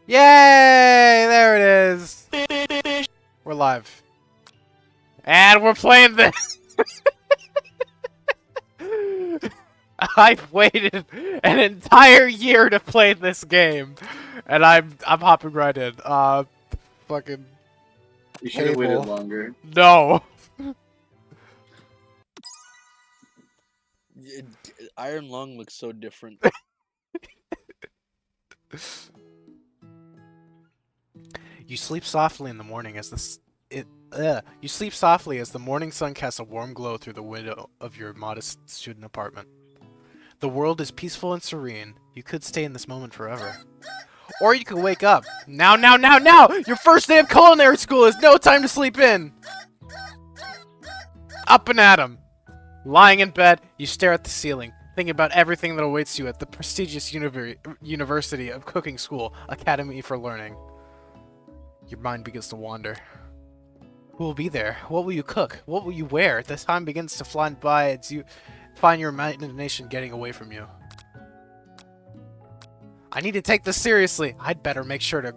Yay! There it is. We're live. And we're playing this. I've waited an entire year to play this game, and I'm hopping right in. Fucking. You should have waited longer. No. Iron Lung looks so different. You sleep softly in the morning as you sleep softly as the morning sun casts a warm glow through the window of your modest student apartment. The world is peaceful and serene. You could stay in this moment forever. Or you could wake up. Now! Your first day of culinary school is no time to sleep in! Up and at 'em! Lying in bed, you stare at the ceiling, thinking about everything that awaits you at the prestigious University of Cooking School, Academy for Learning. Your mind begins to wander. Who will be there? What will you cook? What will you wear? The time begins to fly by as you find your imagination getting away from you. I need to take this seriously. I'd better make sure to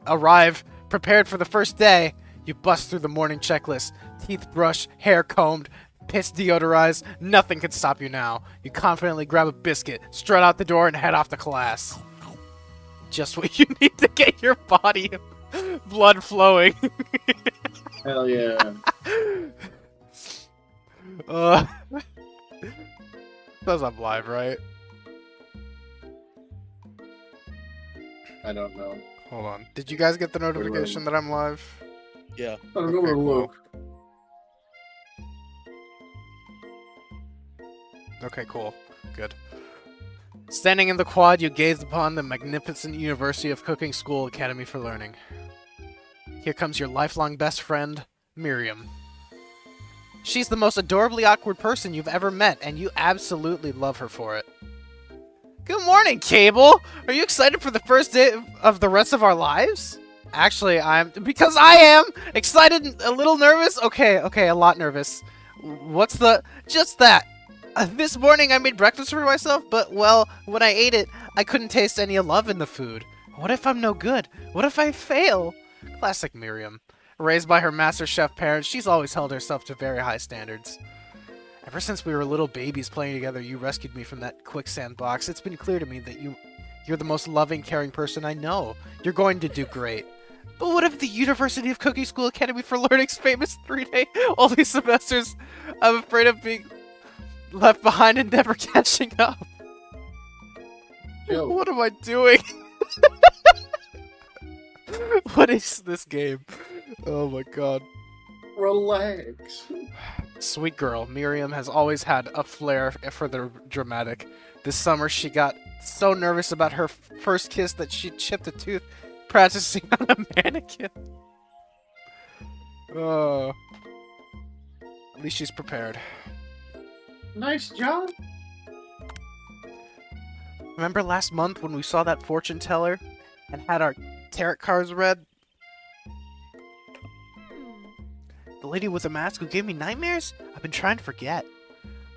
arrive prepared for the first day. You bust through the morning checklist. Teeth brushed, hair combed, piss deodorized. Nothing can stop you now. You confidently grab a biscuit, strut out the door, and head off to class. Just what you need to get your body blood flowing. Hell yeah. Says I'm live, right? I don't know. Hold on. Did you guys get the notification that I'm live? Yeah. I'll go Okay, with cool. Luke. Okay, cool. Good. Standing in the quad, you gaze upon the magnificent University of Cooking School Academy for Learning. Here comes your lifelong best friend, Miriam. She's the most adorably awkward person you've ever met, and you absolutely love her for it. Good morning, Cable! Are you excited for the first day of the rest of our lives? Actually, because I am! Excited and a little nervous? Okay, a lot nervous. Just that. This morning I made breakfast for myself, but, well, when I ate it, I couldn't taste any love in the food. What if I'm no good? What if I fail? Classic Miriam. Raised by her master chef parents, she's always held herself to very high standards. Ever since we were little babies playing together, you rescued me from that quicksand box. It's been clear to me that you're the most loving, caring person I know. You're going to do great. But what if the University of Cooking School Academy for Learning's famous 3-day only semesters? I'm afraid of being left behind and never catching up. Yo. What am I doing? What is this game? Oh my god. Relax. Sweet girl, Miriam has always had a flair for the dramatic. This summer she got so nervous about her first kiss that she chipped a tooth practicing on a mannequin. Oh. At least she's prepared. Nice job. Remember last month when we saw that fortune teller and had our tarot cards read? The lady with the mask who gave me nightmares? I've been trying to forget.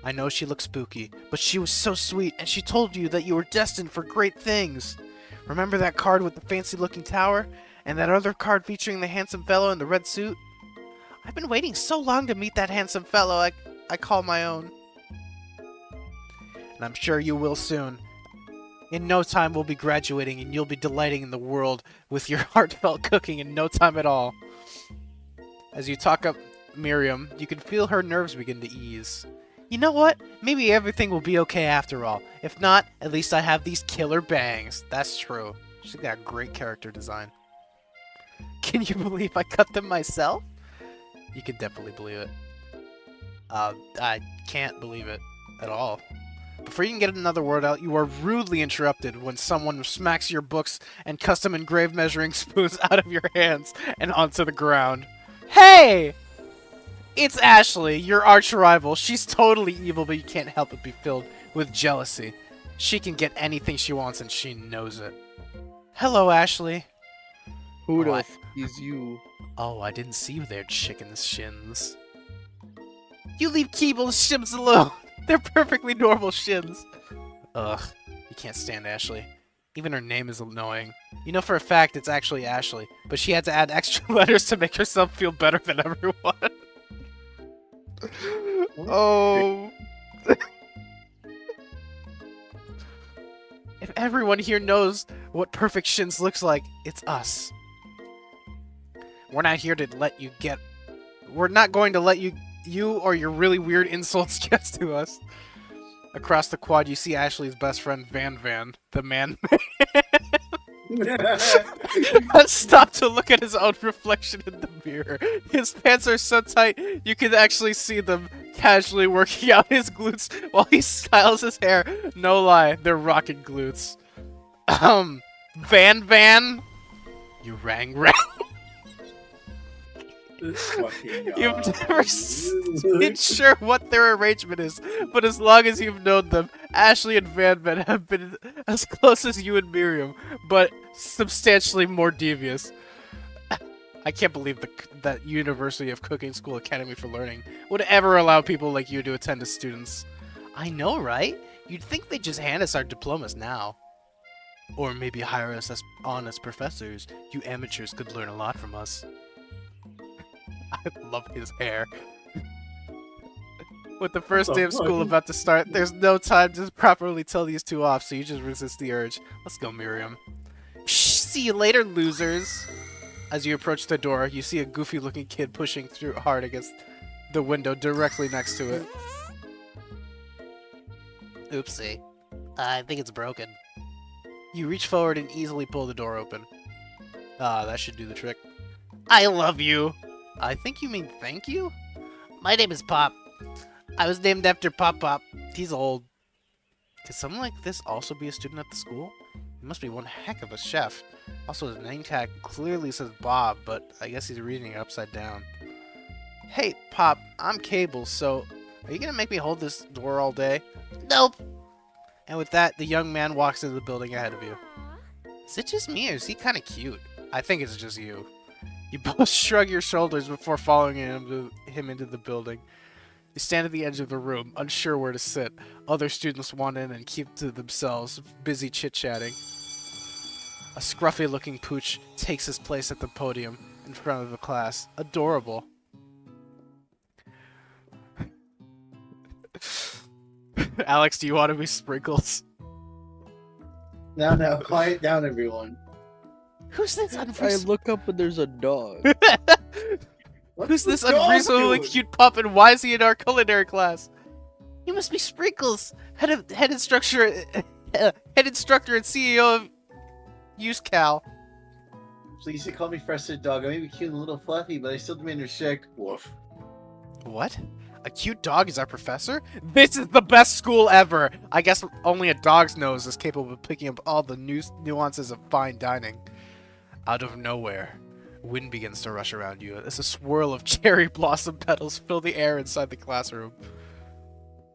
I know she looked spooky, but she was so sweet, and she told you that you were destined for great things. Remember that card with the fancy-looking tower? And that other card featuring the handsome fellow in the red suit? I've been waiting so long to meet that handsome fellow I call my own. And I'm sure you will soon. In no time we'll be graduating, and you'll be delighting in the world with your heartfelt cooking in no time at all. As you talk up Miriam, you can feel her nerves begin to ease. You know what? Maybe everything will be okay after all. If not, at least I have these killer bangs. That's true. She's got great character design. Can you believe I cut them myself? You can definitely believe it. I can't believe it at all. Before you can get another word out, you are rudely interrupted when someone smacks your books and custom engraved measuring spoons out of your hands and onto the ground. Hey! It's Ashley, your arch rival. She's totally evil, but you can't help but be filled with jealousy. She can get anything she wants, and she knows it. Hello, Ashley. Who the Oh, f is you? Oh, I didn't see you there, chicken shins. You leave Keeble's shins alone. They're perfectly normal shins. Ugh, you can't stand Ashley. Even her name is annoying. You know for a fact it's actually Ashley, but she had to add extra letters to make herself feel better than everyone. Oh. If everyone here knows what perfect shins looks like, it's us. We're not here to let you get... We're not going to let you or your really weird insults get to us. Across the quad, you see Ashley's best friend, Van, the man. Stop to look at his own reflection in the mirror. His pants are so tight, you can actually see them casually working out his glutes while he styles his hair. No lie, they're rocking glutes. Van, you rang. You've never been sure what their arrangement is, but as long as you've known them, Ashley and Van have been as close as you and Miriam, but substantially more devious. I can't believe that University of Cooking School Academy for Learning would ever allow people like you to attend as students. I know, right? You'd think they'd just hand us our diplomas now. Or maybe hire us on as professors. You amateurs could learn a lot from us. I love his hair. With the first day of school about to start, there's no time to properly tell these two off, so you just resist the urge. Let's go, Miriam. Psh, see you later, losers! As you approach the door, you see a goofy-looking kid pushing through hard against the window directly next to it. Oopsie. I think it's broken. You reach forward and easily pull the door open. Ah, that should do the trick. I love you! I think you mean thank you? My name is Pop. I was named after Pop. He's old. Could someone like this also be a student at the school? He must be one heck of a chef. Also, his name tag clearly says Bob, but I guess he's reading it upside down. Hey, Pop, I'm Cable, so are you gonna make me hold this door all day? Nope. And with that, the young man walks into the building ahead of you. Is it just me, or is he kind of cute? I think it's just you. You both shrug your shoulders before following him into the building. You stand at the edge of the room, unsure where to sit. Other students want in and keep to themselves, busy chit-chatting. A scruffy-looking pooch takes his place at the podium in front of the class. Adorable. Alex, do you want to be Sprinkles? No, quiet down, everyone. Who's this I look up and there's a dog. Who's this unreasonably cute pup, and why is he in our culinary class? You must be Sprinkles, head instructor and CEO of UseCal. Please call me Frosted Dog. I may be cute and a little fluffy, but I still demand respect. Woof. What? A cute dog is our professor? This is the best school ever! I guess only a dog's nose is capable of picking up all the nuances of fine dining. Out of nowhere, wind begins to rush around you as a swirl of cherry blossom petals fill the air inside the classroom.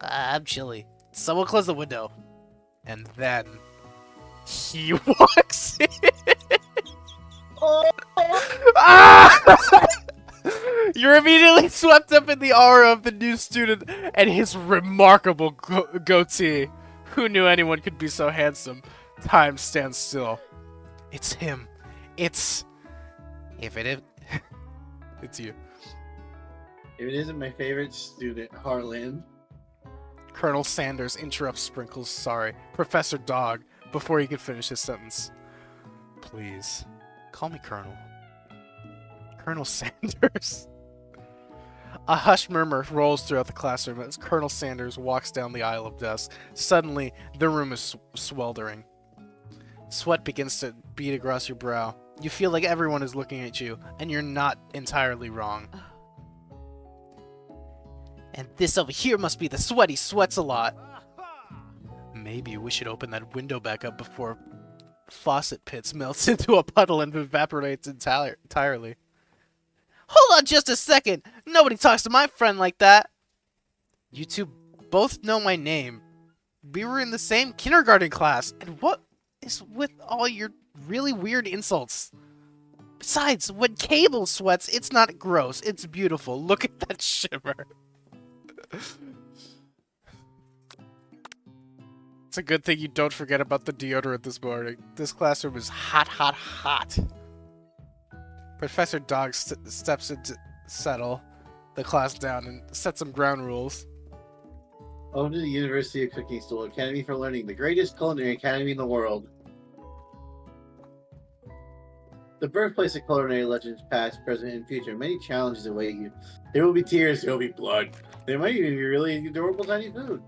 I'm chilly. Someone close the window. And then... he walks in! Ah! You're immediately swept up in the aura of the new student and his remarkable goatee. Who knew anyone could be so handsome? Time stands still. It's him. If it is... it's you. If it isn't my favorite student, Harlan. Colonel Sanders interrupts Sprinkles, sorry, Professor Dog, before he can finish his sentence. Please, call me Colonel. Colonel Sanders. A hushed murmur rolls throughout the classroom as Colonel Sanders walks down the aisle of desks. Suddenly, the room is sweltering. Sweat begins to bead across your brow. You feel like everyone is looking at you, and you're not entirely wrong. And this over here must be the sweaty sweats a lot. Maybe we should open that window back up before faucet pits melts into a puddle and evaporates entirely. Hold on just a second! Nobody talks to my friend like that! You two both know my name. We were in the same kindergarten class, and what is with all your really weird insults? Besides, when Cable sweats, it's not gross, it's beautiful. Look at that shimmer. It's a good thing you don't forget about the deodorant this morning. This classroom is hot, hot, hot. Professor Dog steps in to settle the class down and set some ground rules. Home to the University of Cooking School, Academy for Learning, the greatest culinary academy in the world. The birthplace of culinary legends past, present, and future. Many challenges await you. There will be tears, there will be blood. There might even be really adorable tiny food.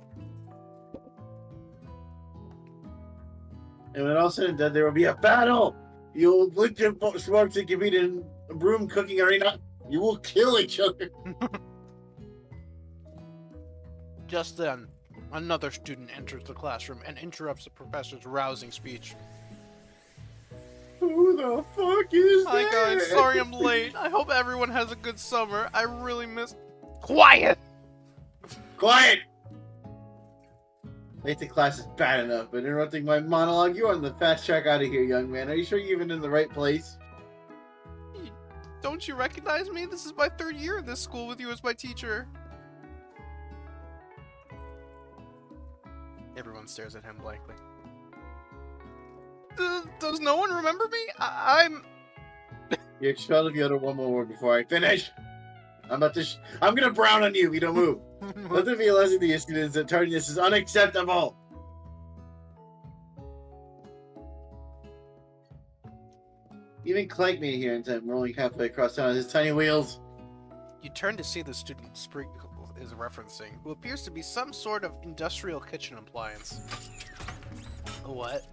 And when all said and done, there will be a battle! You'll lick your smoke to compete in a broom cooking arena. You will kill each other. Just then, another student enters the classroom and interrupts the professor's rousing speech. Who the fuck is that? Hi guys, sorry I'm late. I hope everyone has a good summer. I really miss... Quiet! Quiet! Late to class is bad enough, but interrupting my monologue, you're on the fast track out of here, young man. Are you sure you're even in the right place? Don't you recognize me? This is my 3rd year in this school with you as my teacher. Everyone stares at him blankly. Does no one remember me? I'm... You're expelled if you utter one more word before I finish. I'm gonna brown on you if you don't move. Let there be a lesson to your students that tardiness is unacceptable. Even Clank made it here in time, rolling halfway across town on his tiny wheels. You turn to see the student Sprinkle is referencing, who appears to be some sort of industrial kitchen appliance. What?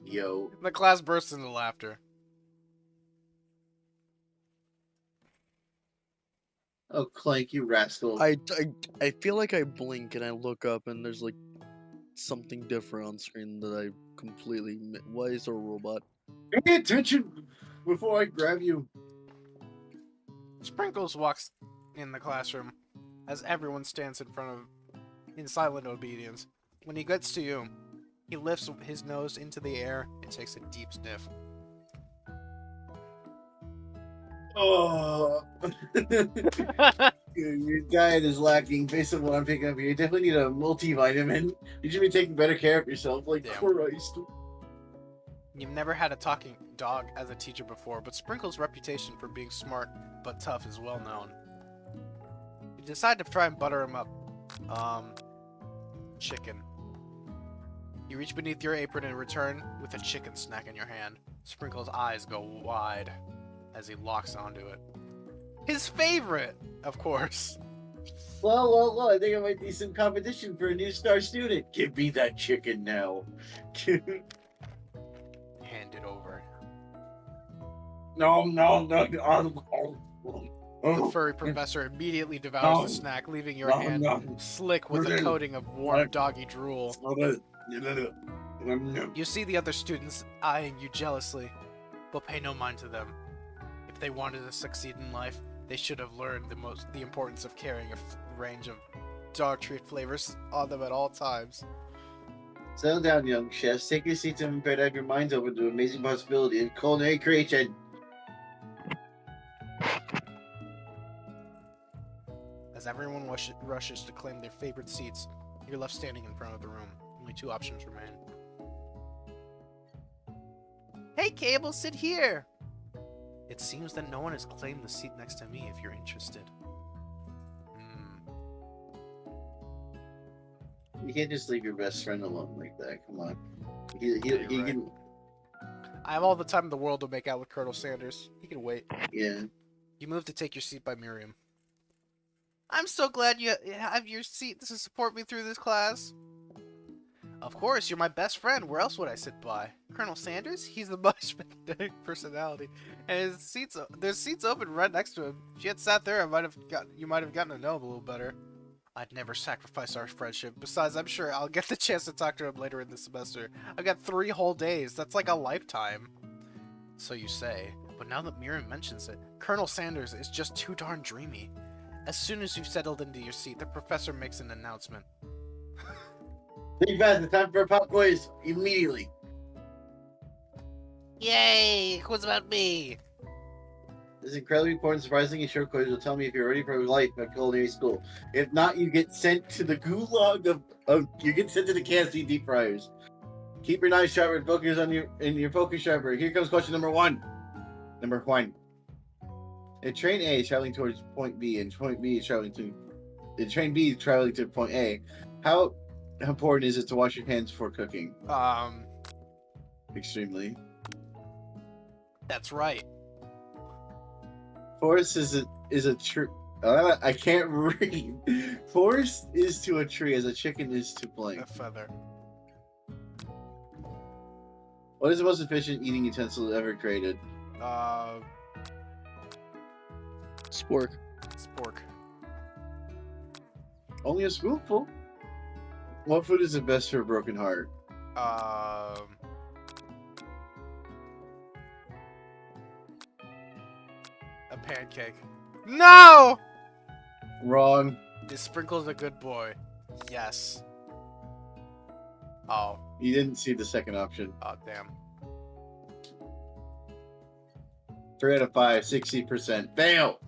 Yo. The class bursts into laughter. Oh, Clank, you rascal. I feel like I blink and I look up and there's like something different on screen that I completely... Why is there a robot? Pay attention before I grab you. Sprinkles walks in the classroom as everyone stands in front of in silent obedience. When he gets to you, he lifts his nose into the air and takes a deep sniff. Oh. Your diet is lacking based on what I'm picking up here. You definitely need a multivitamin. You should be taking better care of yourself, like Christ. You've never had a talking dog as a teacher before, but Sprinkle's reputation for being smart but tough is well known. You decide to try and butter him up. Chicken. You reach beneath your apron and return with a chicken snack in your hand. Sprinkle's eyes go wide as he locks onto it. His favorite, of course. Well, I think it might be some competition for a new star student. Give me that chicken now. Hand it over. No. The furry professor immediately devours the snack, leaving your hand slick with a coating of warm doggy drool. You see the other students eyeing you jealously, but pay no mind to them. If they wanted to succeed in life, they should have learned the importance of carrying a range of dog treat flavors on them at all times. Settle down, young chefs. Take your seats and prepare to have your minds open to amazing possibility of culinary creation. As everyone rushes to claim their favorite seats, you're left standing in front of the room. Only 2 options remain. Hey, Cable, sit here! It seems that no one has claimed the seat next to me if you're interested. You can't just leave your best friend alone like that. Come on. He Right. can... I have all the time in the world to make out with Colonel Sanders. He can wait. Yeah. You move to take your seat by Miriam. I'm so glad you have your seat to support me through this class. Of course, you're my best friend. Where else would I sit by? Colonel Sanders? He's the much magnetic personality, and there's seats open right next to him. If you had sat there, you might have gotten to know him a little better. I'd never sacrifice our friendship. Besides, I'm sure I'll get the chance to talk to him later in the semester. I've got 3 whole days. That's like a lifetime. So you say, but now that Miriam mentions it, Colonel Sanders is just too darn dreamy. As soon as you've settled into your seat, the professor makes an announcement. Big Beth, it's time for a pop quiz. Immediately. Yay! What's about me? This incredibly important, surprisingly short quiz will tell me if you're ready for life at culinary school. If not, you get sent to the gulag of you get sent to the KFC deep fryers. Keep your knife sharp and focus on your focus sharper. Here comes question number one. Number one. If train A is traveling towards point B and train B is traveling to point A, how important is it to wash your hands before cooking? Extremely. That's right. Forest is a tree. I can't read. Forest is to a tree as a chicken is to blank. A feather. What is the most efficient eating utensil ever created? Spork. Spork. Only a spoonful. What food is the best for a broken heart? A pancake. No! Wrong. Is Sprinkle's a good boy? Yes. Oh. You didn't see the second option. Oh, damn. 3 out of 5, 60%. Fail!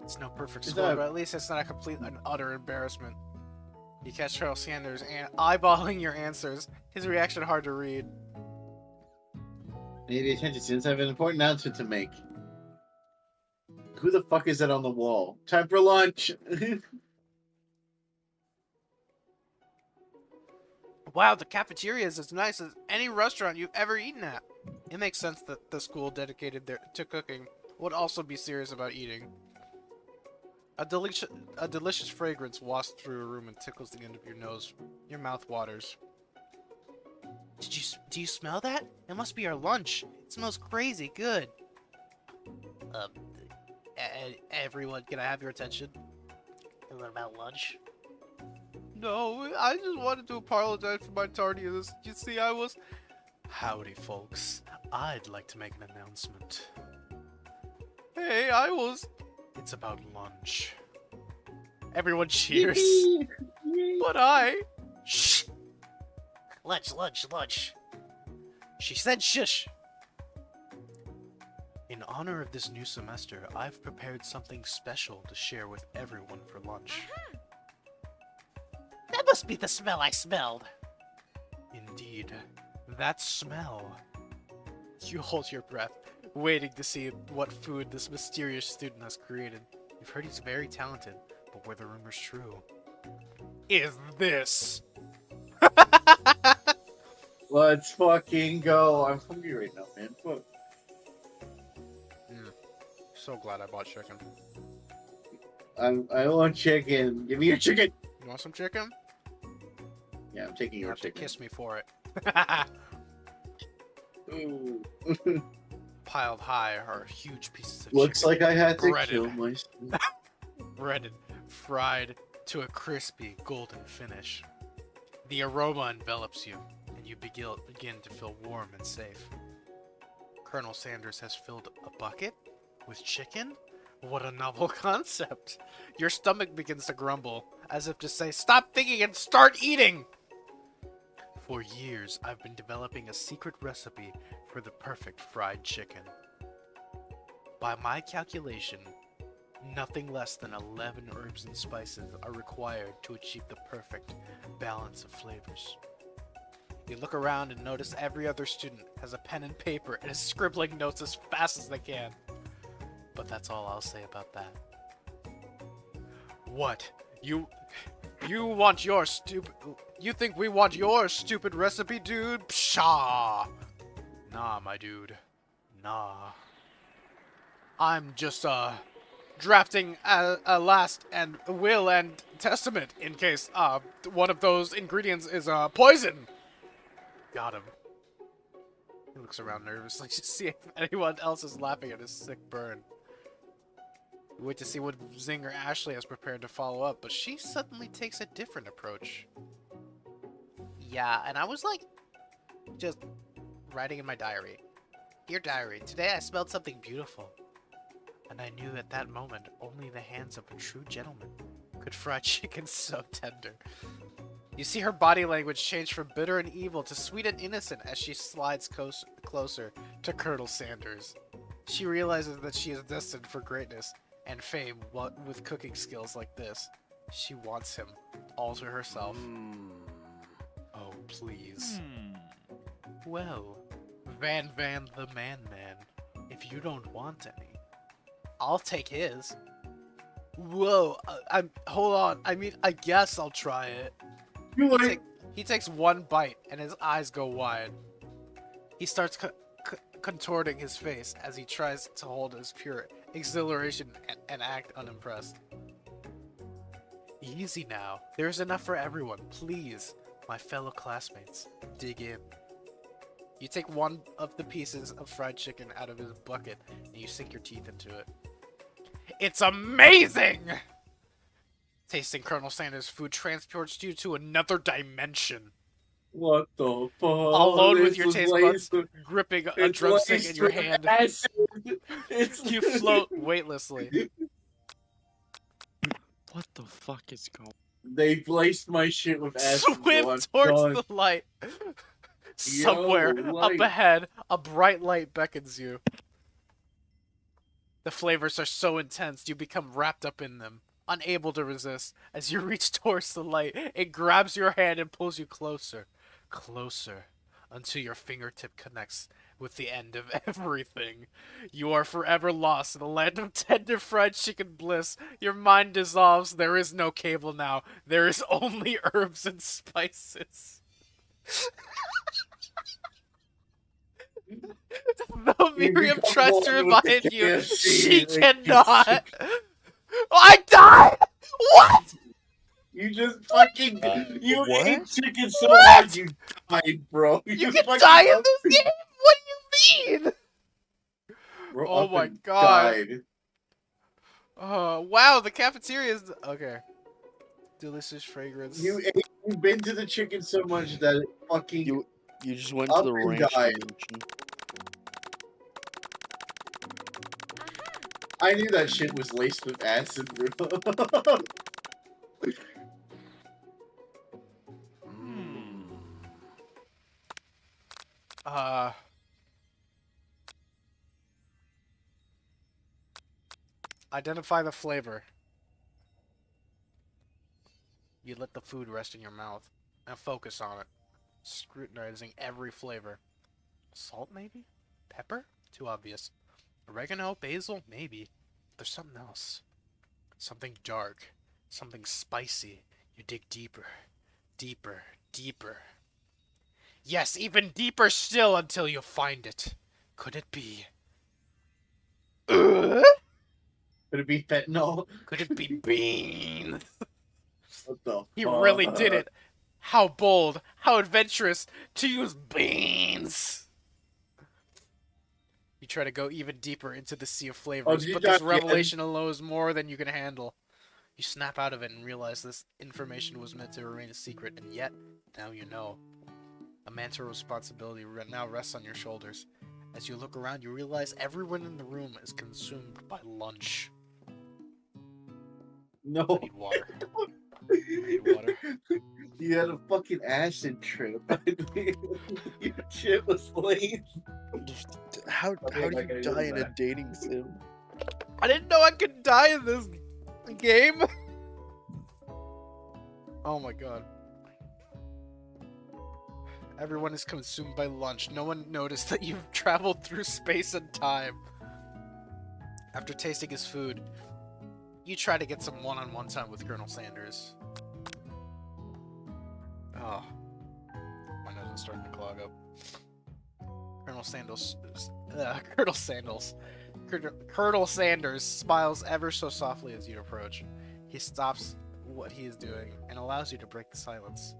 It's no perfect Is score, that- but at least it's not a complete and utter embarrassment. You catch Charles Sanders and eyeballing your answers. His reaction hard to read. Maybe attention students, I have an important announcement to make. Who the fuck is that on the wall? Time for lunch! Wow, the cafeteria is as nice as any restaurant you've ever eaten at. It makes sense that the school dedicated to cooking would also be serious about eating. A delicious fragrance wafts through a room and tickles the end of your nose. Your mouth waters. Do you smell that? It must be our lunch. It smells crazy good. Everyone, can I have your attention? What about lunch? No, I just wanted to apologize for my tardiness. You see, I was... Howdy, folks. I'd like to make an announcement. Hey, It's about lunch. Everyone cheers. But Shh! Lunch. She said shush. In honor of this new semester, I've prepared something special to share with everyone for lunch. That must be the smell I smelled. Indeed. That smell. You hold your breath, waiting to see what food this mysterious student has created. You've heard he's very talented, but were the rumors true? Is this? Let's fucking go. I'm hungry right now, man. Fuck. So glad I bought chicken. I want chicken. Give me your chicken. You want some chicken? Yeah, I'm taking You your have to chicken. kiss me for it. Ooh. Piled high are huge pieces of Looks chicken. like I had to breaded. kill myself. Breaded, fried to a crispy golden finish. The aroma envelops you, and you begin to feel warm and safe. Colonel Sanders has filled a bucket with chicken? What a novel concept. Your stomach begins to grumble, as if to say, stop thinking and start eating! For years, I've been developing a secret recipe for the perfect fried chicken. By my calculation, nothing less than 11 herbs and spices are required to achieve the perfect balance of flavors. You look around and notice every other student has a pen and paper and is scribbling notes as fast as they can. But that's all I'll say about that. What? You want your stupid... You think we want your stupid recipe, dude? Pshaw! Nah, my dude. Nah. I'm just, drafting a last and will and testament in case, one of those ingredients is, poison! Got him. He looks around nervously to see if anyone else is laughing at his sick burn. We wait to see what Zinger Ashley has prepared to follow up, but she suddenly takes a different approach. Yeah, and I was like, just writing in my diary. Dear diary, today I smelled something beautiful. And I knew at that moment only the hands of a true gentleman could fry chicken so tender. You see her body language change from bitter and evil to sweet and innocent as she slides closer to Colonel Sanders. She realizes that she is destined for greatness and fame with cooking skills like this. She wants him all to herself. Oh, please. Well, Van the Man, if you don't want any, I'll take his. Whoa, hold on. I mean, I guess I'll try it. He takes one bite and his eyes go wide. He starts contorting his face as he tries to hold his pure exhilaration and act unimpressed. Easy now. There's enough for everyone. Please, my fellow classmates, dig in. You take one of the pieces of fried chicken out of his bucket and you sink your teeth into it. It's amazing! Tasting Colonel Sanders' food transports you to another dimension. What the fuck? Alone with your taste buds, gripping a drumstick in your hand, you float weightlessly. What the fuck is going on? They laced my shit with acid. Swim towards the light. Somewhere up ahead, a bright light beckons you. The flavors are so intense, you become wrapped up in them, unable to resist. As you reach towards the light, it grabs your hand and pulls you closer, closer, until your fingertip connects with the end of everything. You are forever lost in the land of tender fried chicken bliss. Your mind dissolves. There is no cable now. There is only herbs and spices. Though Miriam tries to remind you, she cannot. I died! What? You just fucking you what? ate chicken so hard you died, bro. You can die in this game? What do you mean? Bro, Oh my god. Died. Wow, the cafeteria is okay. Delicious fragrance. You've been to the chicken so much that it fucking You just went to the ranch dimension. I knew that shit was laced with acid, bro. Identify the flavor. You let the food rest in your mouth and focus on it, scrutinizing every flavor. Salt, maybe? Pepper? Too obvious. Oregano? Basil? Maybe. There's something else. Something dark. Something spicy. You dig deeper. Deeper. Deeper. Yes, even deeper still until you find it. Could it be? Could it be fentanyl? Could it be beans? What the fuck? He really did it. How bold, how adventurous to use beans. You try to go even deeper into the sea of flavors, but this revelation alone is more than you can handle. You snap out of it and realize this information was meant to remain a secret, and yet, now you know. A mantle responsibility now rests on your shoulders. As you look around, you realize everyone in the room is consumed by lunch. No. I need water. I need water. You had a fucking acid trip. Your shit was laced. How do you die in a dating sim? I didn't know I could die in this game. Oh my god. Everyone is consumed by lunch. No one noticed that you've traveled through space and time. After tasting his food, you try to get some one-on-one time with Colonel Sanders. Oh. My nose is starting to clog up. Colonel Sanders smiles ever so softly as you approach. He stops what he is doing and allows you to break the silence.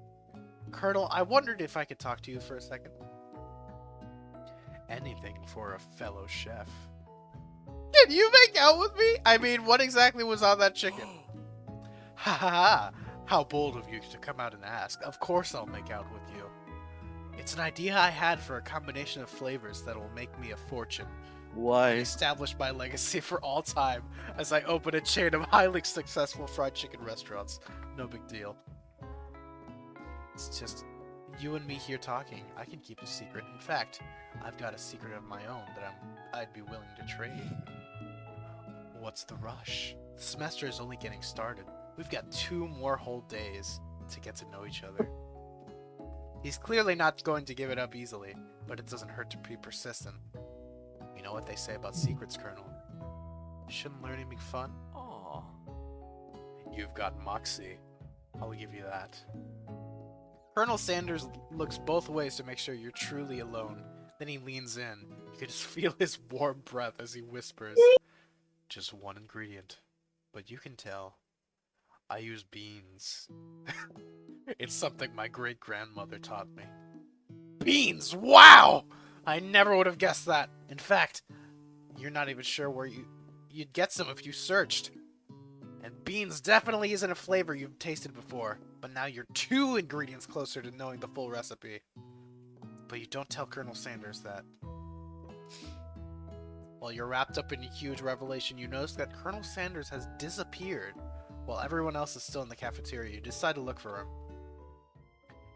Colonel, I wondered if I could talk to you for a second. Anything for a fellow chef. Can you make out with me? I mean, what exactly was on that chicken? Ha ha ha! How bold of you to come out and ask. Of course I'll make out with you. It's an idea I had for a combination of flavors that will make me a fortune. Why? Establish my legacy for all time as I open a chain of highly successful fried chicken restaurants. No big deal. It's just, you and me here talking, I can keep a secret. In fact, I've got a secret of my own that I'd be willing to trade. What's the rush? The semester is only getting started. We've got 2 more whole days to get to know each other. He's clearly not going to give it up easily, but it doesn't hurt to be persistent. You know what they say about secrets, Colonel? Shouldn't learning be fun? Aww. You've got moxie. I'll give you that. Colonel Sanders looks both ways to make sure you're truly alone. Then he leans in. You can just feel his warm breath as he whispers. Just one ingredient. But you can tell. I use beans. It's something my great-grandmother taught me. Beans! Wow! I never would have guessed that. In fact, you're not even sure where you'd get some if you searched. And beans definitely isn't a flavor you've tasted before. But now you're 2 ingredients closer to knowing the full recipe. But you don't tell Colonel Sanders that. While you're wrapped up in a huge revelation, you notice that Colonel Sanders has disappeared. While everyone else is still in the cafeteria, you decide to look for him.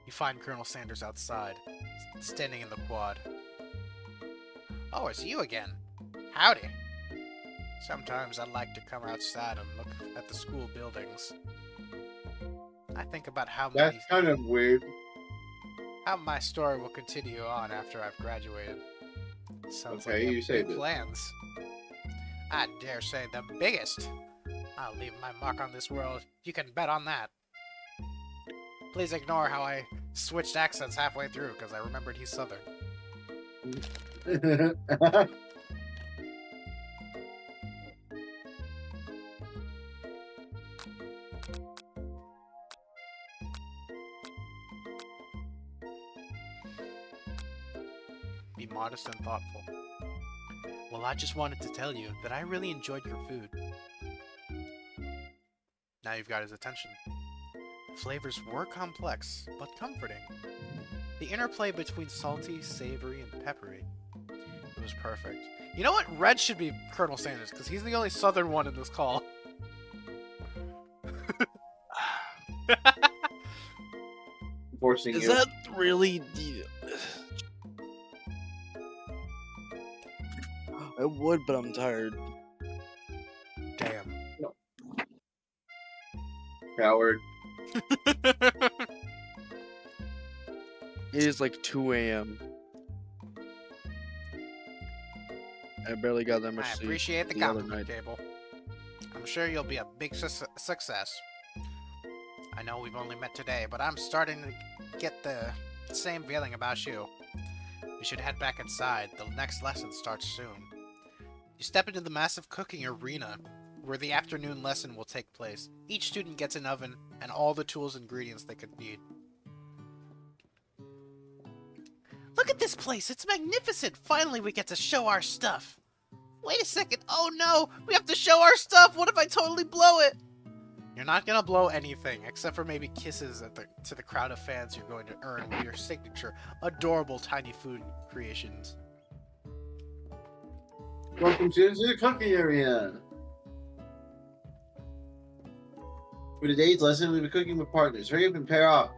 You find Colonel Sanders outside, standing in the quad. Oh, it's you again. Howdy. Sometimes I like to come outside and look at the school buildings. I think about how That's kind of weird. how my story will continue on after I've graduated. Sounds Okay, like you say big this. plans. I dare say the biggest. I'll leave my mark on this world. You can bet on that. Please ignore how I switched accents halfway through, because I remembered he's Southern. Be modest and thoughtful. Well, I just wanted to tell you that I really enjoyed your food. Now you've got his attention. The flavors were complex, but comforting. The interplay between salty, savory, and peppery. It was perfect. You know what? Red should be Colonel Sanders, because he's the only Southern one in this call. Forcing Is you. that really the... I would, but I'm tired. Damn. Coward. It is like 2 a.m. I barely got that much I sleep appreciate the the other compliment, night. Cable. I'm sure you'll be a big success. I know we've only met today, but I'm starting to get the same feeling about you. We should head back inside. The next lesson starts soon. You step into the massive cooking arena, where the afternoon lesson will take place. Each student gets an oven and all the tools and ingredients they could need. Look at this place! It's magnificent! Finally we get to show our stuff! Wait a second! Oh no! We have to show our stuff! What if I totally blow it? You're not gonna blow anything, except for maybe kisses to the crowd of fans you're going to earn with your signature, adorable tiny food creations. Welcome to the cooking area. For today's lesson, we'll be cooking with partners. Hurry up and pair off.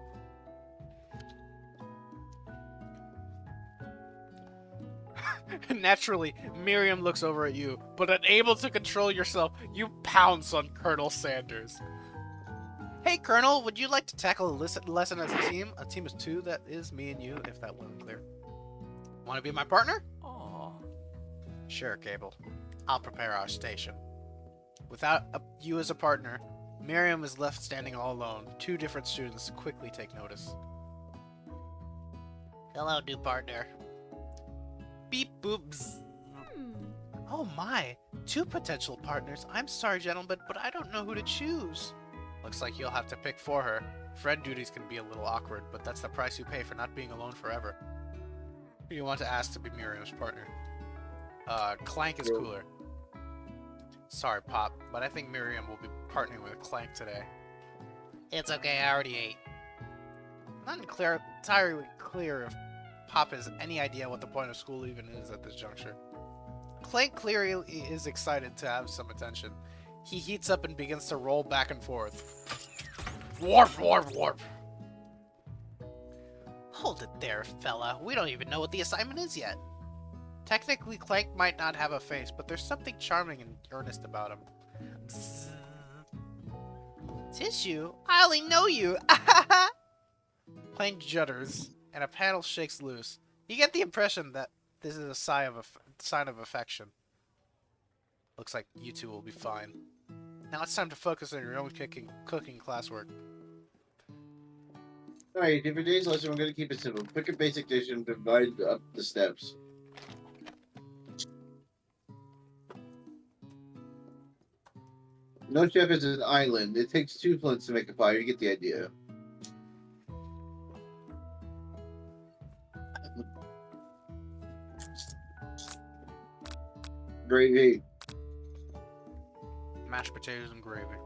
Naturally, Miriam looks over at you, but unable to control yourself, you pounce on Colonel Sanders. Hey, Colonel, would you like to tackle a lesson as a team? A team of 2, that is me and you, if that wasn't clear. Want to be my partner? Aww. Sure, Cable. I'll prepare our station. Without you as a partner, Miriam is left standing all alone. 2 different students quickly take notice. Hello, new partner. Beep boop bzz. Oh my, 2 potential partners. I'm sorry, gentlemen, but I don't know who to choose. Looks like you'll have to pick for her. Friend duties can be a little awkward, but that's the price you pay for not being alone forever. Who do you want to ask to be Miriam's partner? Clank is cooler. Sorry, Pop, but I think Miriam will be partnering with Clank today. It's okay, I already ate. Not entirely clear if Pop has any idea what the point of school even is at this juncture. Clank clearly is excited to have some attention. He heats up and begins to roll back and forth. Warp, warp, warp! Hold it there, fella. We don't even know what the assignment is yet. Technically, Clank might not have a face, but there's something charming and earnest about him. Bzzz. Tissue? I only know you! Clank judders, and a panel shakes loose. You get the impression that this is a sign of affection. Looks like you two will be fine. Now it's time to focus on your own cooking classwork. Alright, for today's lesson, we're going to keep it simple. Pick a basic dish and divide up the steps. No chef is an island. It takes 2 flints to make a fire. You get the idea. Gravy. Mashed potatoes and gravy.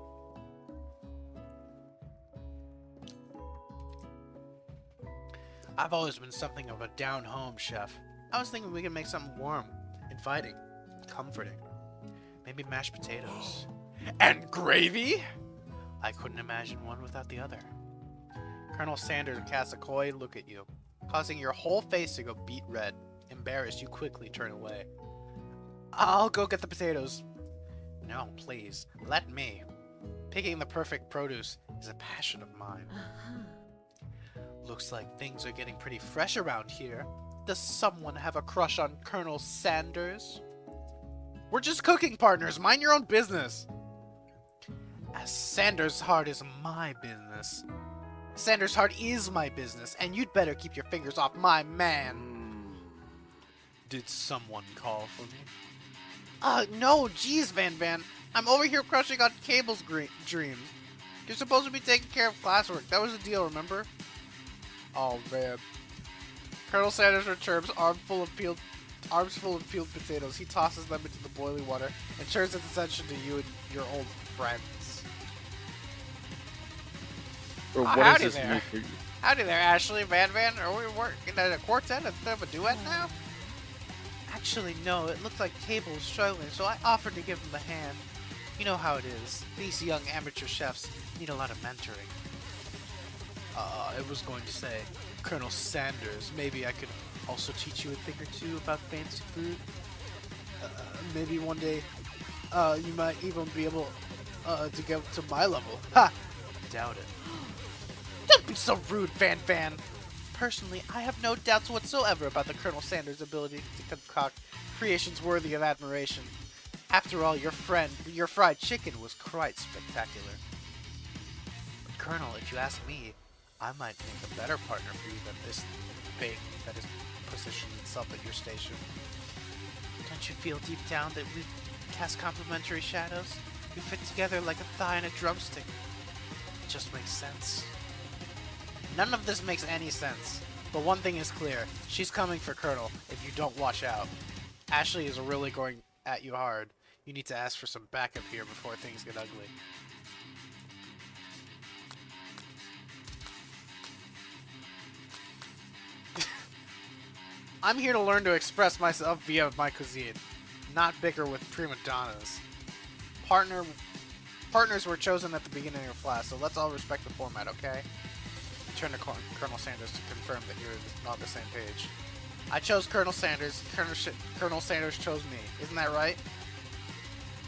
I've always been something of a down-home chef. I was thinking we could make something warm, inviting, comforting. Maybe mashed potatoes. And gravy? I couldn't imagine one without the other. Colonel Sanders casts a coy look at you, causing your whole face to go beet red. Embarrassed, you quickly turn away. I'll go get the potatoes. No, please, let me. Picking the perfect produce is a passion of mine. Looks like things are getting pretty fresh around here. Does someone have a crush on Colonel Sanders? We're just cooking partners. Mind your own business. As Sanders' heart is my business. Sanders' heart is my business, and you'd better keep your fingers off my man. Did someone call for me? No, geez, Van. I'm over here crushing on Cable's dreams. You're supposed to be taking care of classwork. That was the deal, remember? Oh, man. Colonel Sanders returns, arms full of peeled potatoes. He tosses them into the boiling water and turns his attention to you and your old friends. Howdy there. Howdy there, Ashley, Van. Are we working at a quartet instead of a duet now? Actually, no. It looked like Cable was struggling, so I offered to give him a hand. You know how it is. These young amateur chefs need a lot of mentoring. I was going to say, Colonel Sanders, maybe I could also teach you a thing or two about fancy food. Maybe one day, you might even be able to get to my level. Ha! Doubt it. Don't be so rude, Van. Personally, I have no doubts whatsoever about the Colonel Sanders' ability to concoct creations worthy of admiration. After all, your fried chicken was quite spectacular. But Colonel, if you ask me, I might make a better partner for you than this thing that is positioned itself at your station. Don't you feel deep down that we cast complementary shadows? We fit together like a thigh and a drumstick. It just makes sense. None of this makes any sense. But one thing is clear. She's coming for Colonel if you don't watch out. Ashley is really going at you hard. You need to ask for some backup here before things get ugly. I'm here to learn to express myself via my cuisine, not bicker with prima donnas. Partners were chosen at the beginning of class, so let's all respect the format, okay? Turn to Colonel Sanders to confirm that you're on the same page. I chose Colonel Sanders. Colonel Sanders chose me. Isn't that right?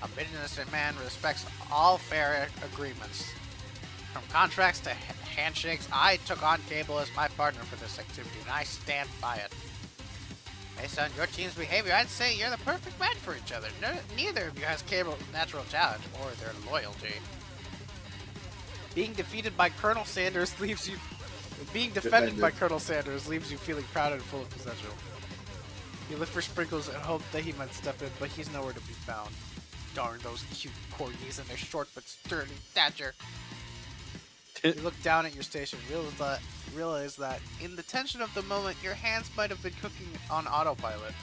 A innocent man respects all fair agreements. From contracts to handshakes, I took on Cable as my partner for this activity, and I stand by it. Based on your team's behavior, I'd say you're the perfect match for each other. Neither of you has Cable's natural talent or their loyalty. Being defeated by Colonel Sanders leaves you... Being defended by Colonel Sanders leaves you feeling proud and full of potential. You look for Sprinkles and hope that he might step in, but he's nowhere to be found. Darn those cute corgis and their short but sturdy stature. You look down at your station, realize that in the tension of the moment, your hands might have been cooking on autopilot.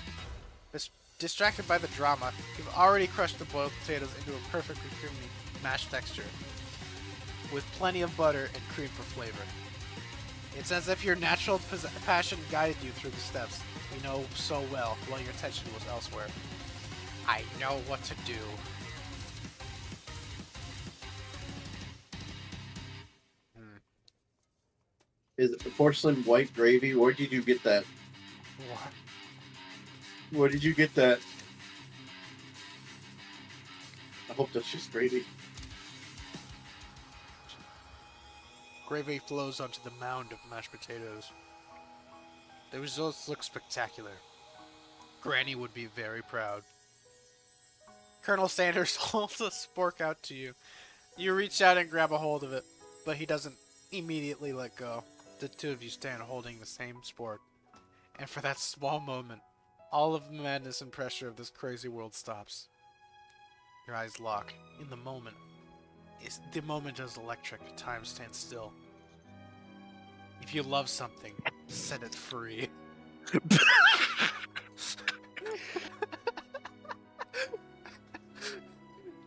Distracted by the drama, you've already crushed the boiled potatoes into a perfectly creamy mashed texture, with plenty of butter and cream for flavor. It's as if your natural passion guided you through the steps you know so well while your attention was elsewhere. I know what to do. is porcelain white gravy. Where did you get that? What? Where did you get that? I hope that's just gravy. Gravy flows onto the mound of mashed potatoes. The results look spectacular. Granny would be very proud. Colonel Sanders holds a spork out to you. You reach out and grab a hold of it, but he doesn't immediately let go. The two of you stand holding the same spork. And for that small moment, all of the madness and pressure of this crazy world stops. Your eyes lock. In the moment, the moment is electric. Time stands still. If you love something, set it free.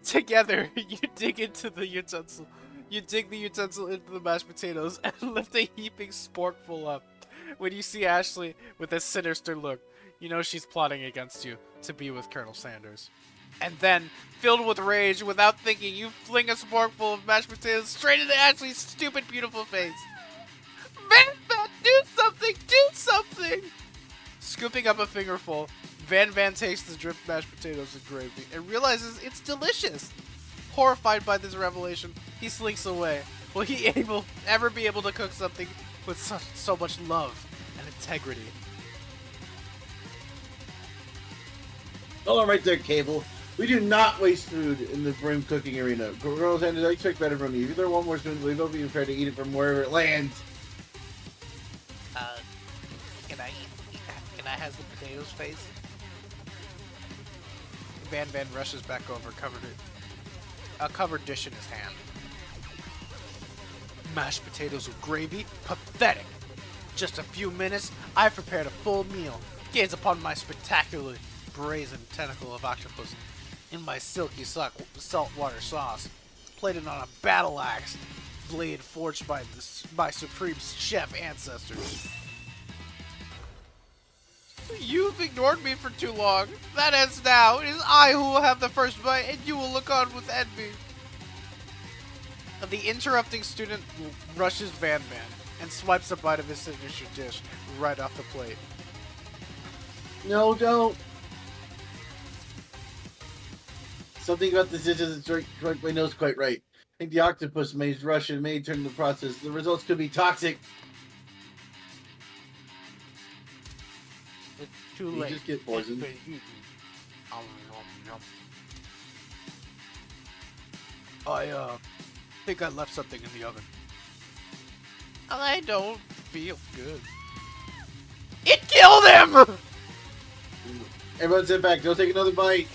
Together, you dig into the utensil. You dig the utensil into the mashed potatoes and lift a heaping sporkful up. When you see Ashley with a sinister look, you know she's plotting against you to be with Colonel Sanders. And then, filled with rage, without thinking, you fling a sporkful of mashed potatoes straight into Ashley's stupid, beautiful face. Van, do something! Do something! Scooping up a fingerful, Van tastes the dripped mashed potatoes and gravy and realizes it's delicious. Horrified by this revelation, he slinks away. Will he ever be able to cook something with so much love and integrity? Hold on right there, Cable. We do not waste food in the brim cooking arena. Colonel Sanders, I expect better from you. If you throw one more spoonful, you don't be prepared to eat it from wherever it lands. Can I have the potatoes face? Van rushes back over, a covered dish in his hand. Mashed potatoes with gravy? Pathetic! Just a few minutes, I've prepared a full meal. Gaze upon my spectacularly brazen tentacle of octopus in my silky saltwater sauce, plated on a battle axe blade forged by my supreme chef ancestors. You've ignored me for too long. That ends now. It is I who will have the first bite, and you will look on with envy. The interrupting student rushes Van and swipes a bite of his signature dish right off the plate. No, don't. Something about this dish doesn't strike my nose quite right. I think the octopus may rush and may turn the process. The results could be toxic. It's too You late. just get poisoned. It's been eaten. I think I left something in the oven. I don't feel good. It killed him! Everyone sit back. Don't take another bite.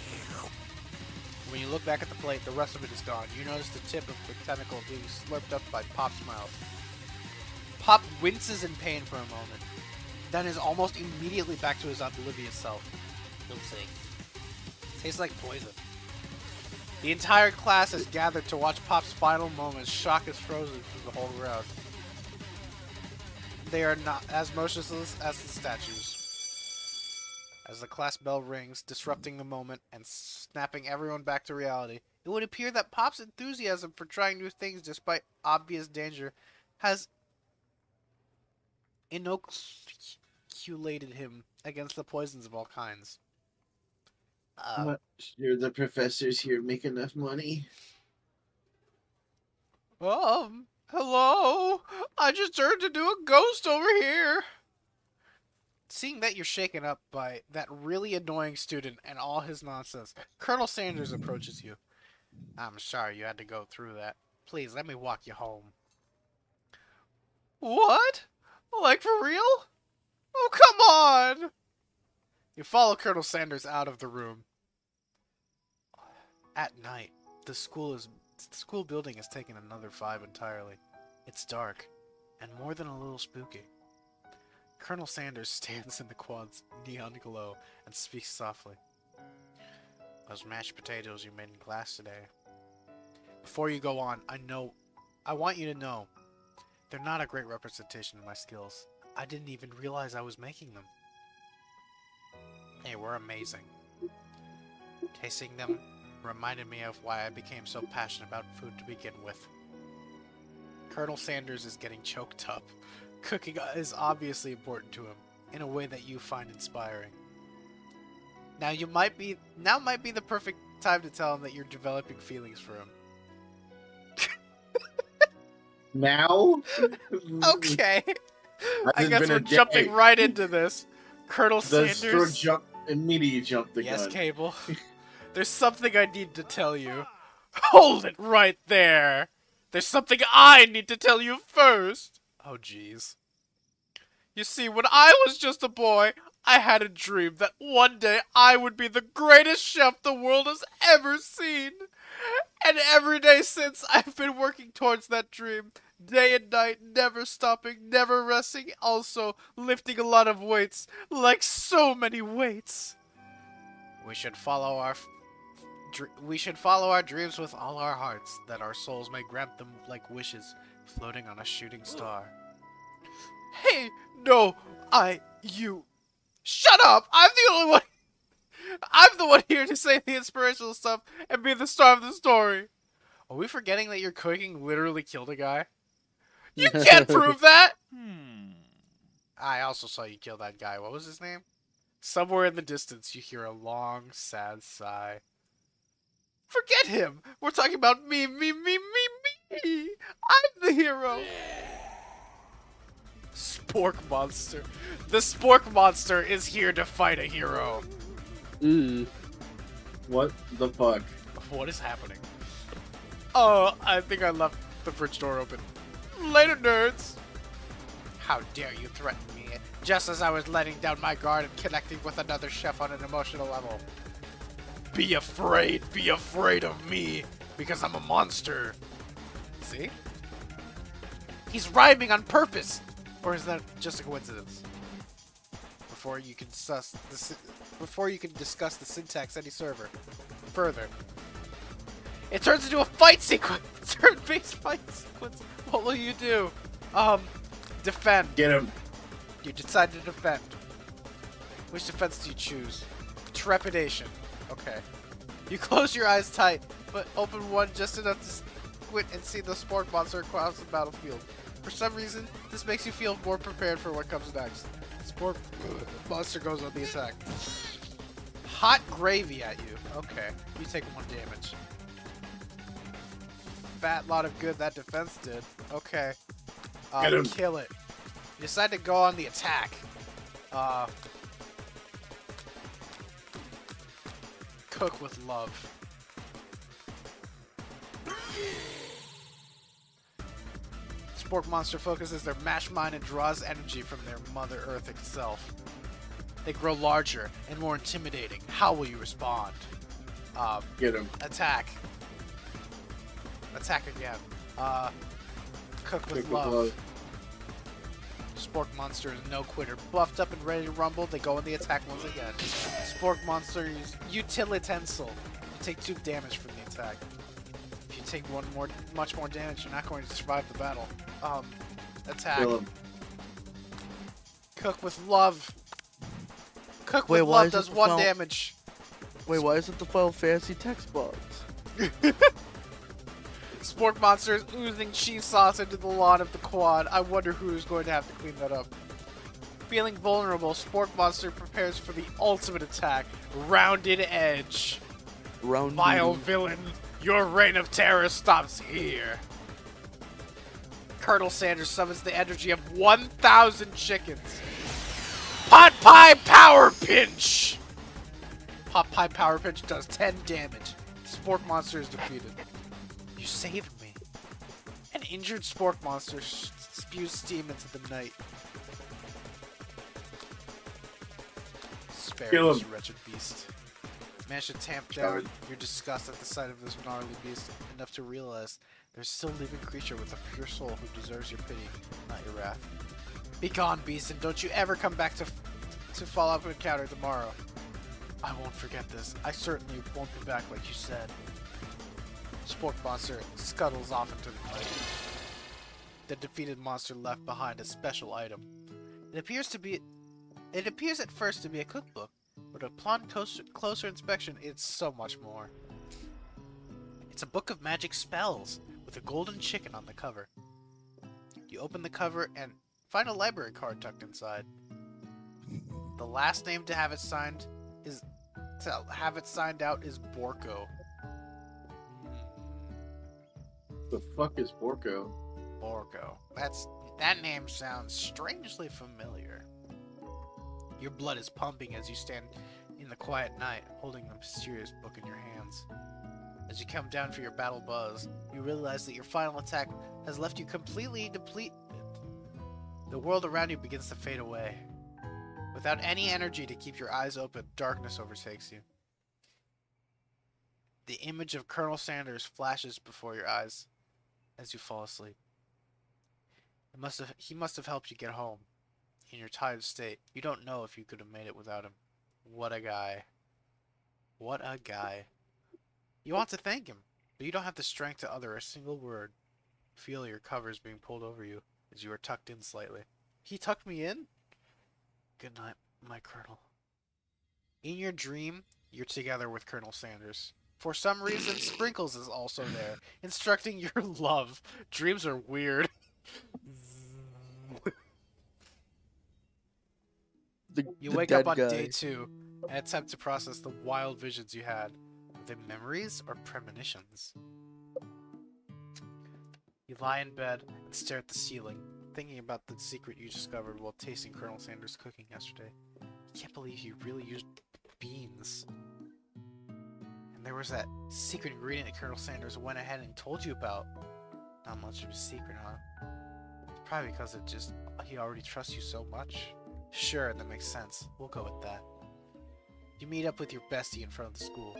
When you look back at the plate, the rest of it is gone. You notice the tip of the tentacle being slurped up by Pop's mouth. Pop winces in pain for a moment, then is almost immediately back to his oblivious self. He'll sing. Tastes like poison. The entire class has gathered to watch Pop's final moments. Shock is frozen through the whole crowd. They are not as motionless as the statues. As the class bell rings, disrupting the moment and snapping everyone back to reality, it would appear that Pop's enthusiasm for trying new things despite obvious danger has inoculated him against the poisons of all kinds. I'm not sure the professors here make enough money. Hello? I just turned into a ghost over here. Seeing that you're shaken up by that really annoying student and all his nonsense, Colonel Sanders approaches you. I'm sorry you had to go through that. Please, let me walk you home. What? Like for real? Oh, come on! You follow Colonel Sanders out of the room. At night, the school building has taken another vibe entirely. It's dark, and more than a little spooky. Colonel Sanders stands in the quad's neon glow and speaks softly. Those mashed potatoes you made in class today. Before you go on, I want you to know, they're not a great representation of my skills. I didn't even realize I was making them. They were amazing. Tasting them reminded me of why I became so passionate about food to begin with. Colonel Sanders is getting choked up. Cooking is obviously important to him, in a way that you find inspiring. Now might be the perfect time to tell him that you're developing feelings for him. Now? Okay. I Has guess been we're a day. jumping right into this. Colonel The Sanders. jump immediately jumped the Yes, gun. Cable. There's something I need to tell you. Hold it right there. There's something I need to tell you first. Oh, jeez. You see, when I was just a boy, I had a dream that one day I would be the greatest chef the world has ever seen. And every day since, I've been working towards that dream. Day and night, never stopping, never resting, also lifting a lot of weights. Like so many weights. We should follow our dreams with all our hearts, that our souls may grant them like wishes, floating on a shooting star. Hey, no, you. Shut up! I'm the only one. I'm the one here to say the inspirational stuff and be the star of the story. Are we forgetting that your cooking literally killed a guy? You can't prove that! I also saw you kill that guy. What was his name? Somewhere in the distance, you hear a long, sad sigh. Forget him! We're talking about me! I'm the hero! Spork Monster. The Spork Monster is here to fight a hero. What the fuck? What is happening? Oh, I think I left the fridge door open. Later, nerds! How dare you threaten me, just as I was letting down my guard and connecting with another chef on an emotional level. Be afraid of me, because I'm a monster. See? He's rhyming on purpose! Or is that just a coincidence? Before you can discuss the syntax any further. It turns into a fight sequence! Turn-based fight sequence! What will you do? Defend. Get him. You decide to defend. Which defense do you choose? Trepidation. Okay. You close your eyes tight, but open one just enough to squint and see the Spork Monster across the battlefield. For some reason, this makes you feel more prepared for what comes next. Spork Monster goes on the attack. Hot gravy at you. Okay. You take 1 damage. Fat lot of good that defense did. Okay. Get him. Kill it. You decide to go on the attack. Cook with love. Spork Monster focuses their mash mind and draws energy from their Mother Earth itself. They grow larger and more intimidating. How will you respond? Get him. Attack. Attack again. Cook with love. Spork Monster is no quitter. Buffed up and ready to rumble, they go on the attack once again. Spork Monster is utilitensile. You take 2 damage from the attack. If you take much more damage, you're not going to survive the battle. Attack. Kill him. Cook with love. Cook with love does 1 damage. Wait, why is it the Final Fantasy text box? Spork Monster is oozing cheese sauce into the lawn of the quad. I wonder who's going to have to clean that up. Feeling vulnerable, Spork Monster prepares for the ultimate attack. Rounded Edge. Vile villain, your reign of terror stops here. Colonel Sanders summons the energy of 1,000 chickens. Pot Pie Power Pinch! Pot Pie Power Pinch does 10 damage. Spork Monster is defeated. You saved me. An injured Spork Monster spews steam into the night. Spare Kill this him. wretched beast. Manage to tamp down your disgust at the sight of this gnarly beast enough to realize there's still a living creature with a pure soul who deserves your pity, not your wrath. Be gone, beast, and don't you ever come back to follow up an encounter tomorrow. I won't forget this. I certainly won't be back like you said. Spork Monster scuttles off into the night. The defeated monster left behind a special item. It appears at first to be a cookbook, but upon closer inspection, it's so much more. It's a book of magic spells with a golden chicken on the cover. You open the cover and find a library card tucked inside. The last name to have it signed out is Borko. The fuck is Borko? Borko. That name sounds strangely familiar. Your blood is pumping as you stand in the quiet night, holding the mysterious book in your hands. As you come down for your battle buzz, you realize that your final attack has left you completely depleted. The world around you begins to fade away. Without any energy to keep your eyes open, darkness overtakes you. The image of Colonel Sanders flashes before your eyes as you fall asleep. He must have helped you get home. In your tired state, you don't know if you could have made it without him. What a guy. What a guy. You want to thank him, but you don't have the strength to utter a single word. Feel your covers being pulled over you as you are tucked in slightly. He tucked me in? Good night, my Colonel. In your dream, you're together with Colonel Sanders. For some reason, Sprinkles is also there, instructing your love. Dreams are weird. You wake up on day 2 and attempt to process the wild visions you had. Are they memories or premonitions? You lie in bed and stare at the ceiling, thinking about the secret you discovered while tasting Colonel Sanders' cooking yesterday. You can't believe you really used beans. And there was that secret ingredient that Colonel Sanders went ahead and told you about. Not much of a secret, huh? Probably because he already trusts you so much. Sure, that makes sense. We'll go with that. You meet up with your bestie in front of the school.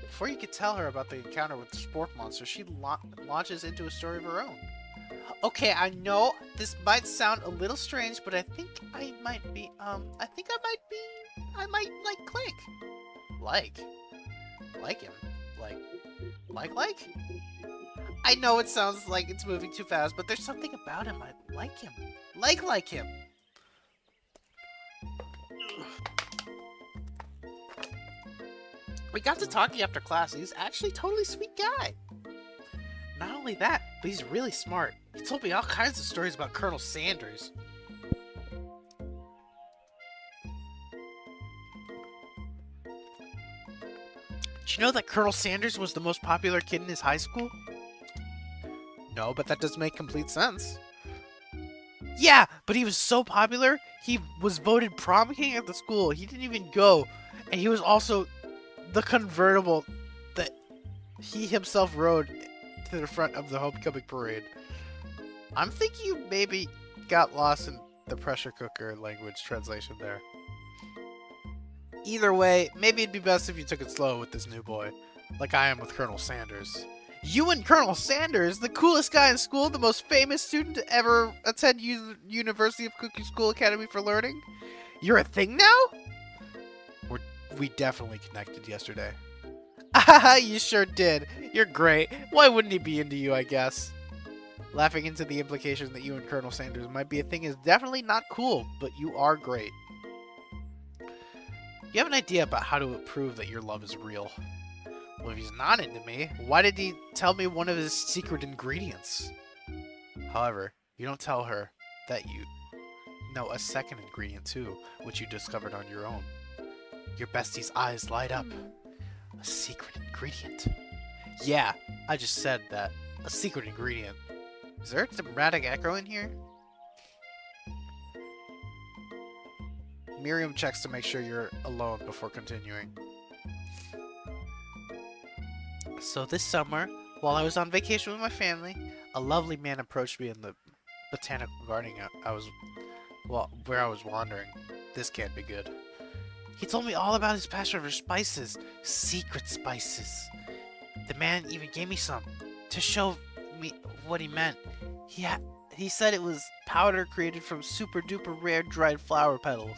Before you could tell her about the encounter with the sport monster, she launches into a story of her own. Okay, I know this might sound a little strange, but I think I might like Clank. Like him? Like? I know it sounds like it's moving too fast, but there's something about him. I like him. Like him. We got to talking after class. He's actually a totally sweet guy. Not only that, but he's really smart. He told me all kinds of stories about Colonel Sanders. Did you know that Colonel Sanders was the most popular kid in his high school? No, but that does make complete sense. Yeah, but he was so popular, he was voted prom king at the school. He didn't even go. And he was also the convertible that he himself rode to the front of the homecoming parade. I'm thinking you maybe got lost in the pressure cooker language translation there. Either way, maybe it'd be best if you took it slow with this new boy, like I am with Colonel Sanders. You and Colonel Sanders, the coolest guy in school, the most famous student to ever attend University of Cooking School Academy for Learning? You're a thing now? We definitely connected yesterday. Haha, you sure did. You're great. Why wouldn't he be into you, I guess? Laughing into the implication that you and Colonel Sanders might be a thing is definitely not cool, but you are great. You have an idea about how to prove that your love is real. Well, if he's not into me, why did he tell me one of his secret ingredients? However, you don't tell her that you know a second ingredient too, which you discovered on your own. Your bestie's eyes light up. A secret ingredient. Yeah, I just said that. A secret ingredient. Is there a dramatic echo in here? Miriam checks to make sure you're alone before continuing. So this summer, while I was on vacation with my family, a lovely man approached me in the botanical garden where I was wandering. This can't be good. He told me all about his passion for spices, secret spices. The man even gave me some to show me what he meant. He said it was powder created from super duper rare dried flower petals,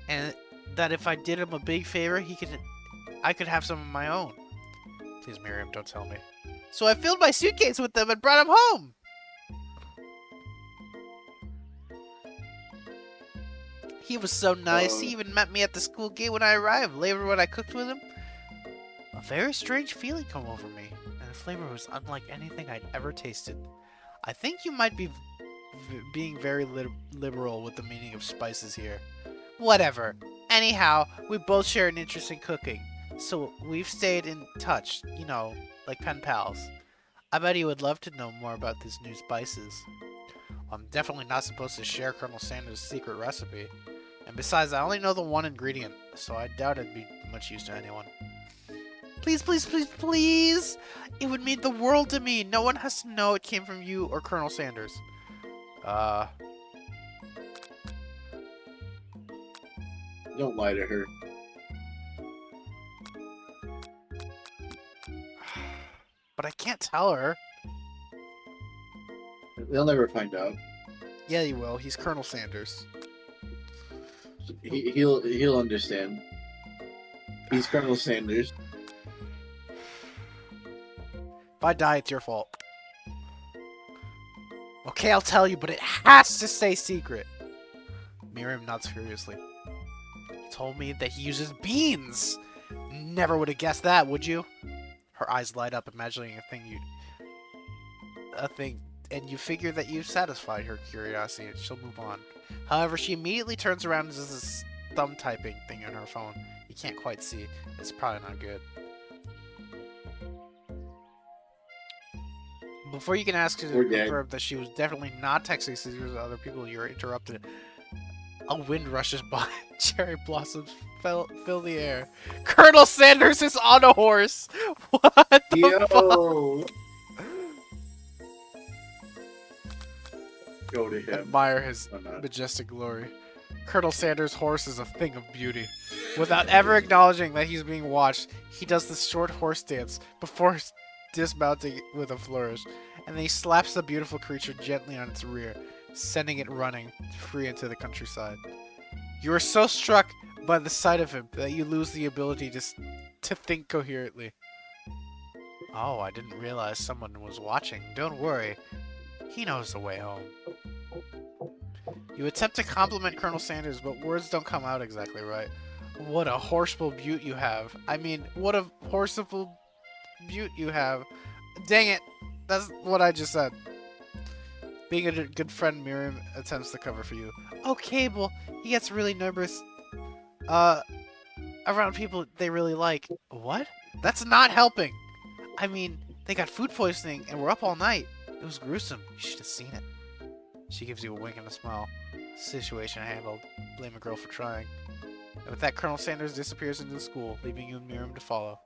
and that if I did him a big favor, I could have some of my own. Please, Miriam, don't tell me. So I filled my suitcase with them and brought them home. He was so nice. He even met me at the school gate when I arrived. Later, when I cooked with him, a very strange feeling came over me, and the flavor was unlike anything I'd ever tasted. I think you might be being very liberal with the meaning of spices here. Whatever. Anyhow, we both share an interest in cooking, so we've stayed in touch, you know, like pen pals. I bet you would love to know more about these new spices. I'm definitely not supposed to share Colonel Sanders' secret recipe. And besides, I only know the one ingredient, so I doubt it'd be much use to anyone. Please, please, please, please! It would mean the world to me! No one has to know it came from you or Colonel Sanders. Don't lie to her. But I can't tell her. They'll never find out. Yeah, you will. He's Colonel Sanders. He'll understand. He's Colonel Sanders. If I die, it's your fault. Okay, I'll tell you, but it has to stay secret. Miriam nods furiously. He told me that he uses beans. Never would have guessed that, would you? Her eyes light up, imagining a thing, and you figure that you've satisfied her curiosity, and she'll move on. However, she immediately turns around and does this thumb typing thing on her phone. You can't quite see. It's probably not good. Before you can ask her to confirm that she was definitely not texting secrets with other people, you're interrupted. A wind rushes by. Cherry blossoms fill the air. Colonel Sanders is on a horse! What the fuck? Go to him. Admire his majestic glory. Colonel Sanders' horse is a thing of beauty. Without ever acknowledging that he's being watched, he does this short horse dance before dismounting with a flourish, and then he slaps the beautiful creature gently on its rear, sending it running free into the countryside. You are so struck by the sight of him that you lose the ability to think coherently. Oh, I didn't realize someone was watching. Don't worry. He knows the way home. You attempt to compliment Colonel Sanders, but words don't come out exactly right. What a horseful beaut you have. I mean, what a horseful beaut you have. Dang it. That's what I just said. Being a good friend, Miriam attempts to cover for you. Oh, Cable, he gets really nervous. Around people they really like. What? That's not helping. I mean, they got food poisoning and were up all night. It was gruesome. You should have seen it. She gives you a wink and a smile. Situation handled. Blame a girl for trying. And with that, Colonel Sanders disappears into the school, leaving you and Miriam to follow.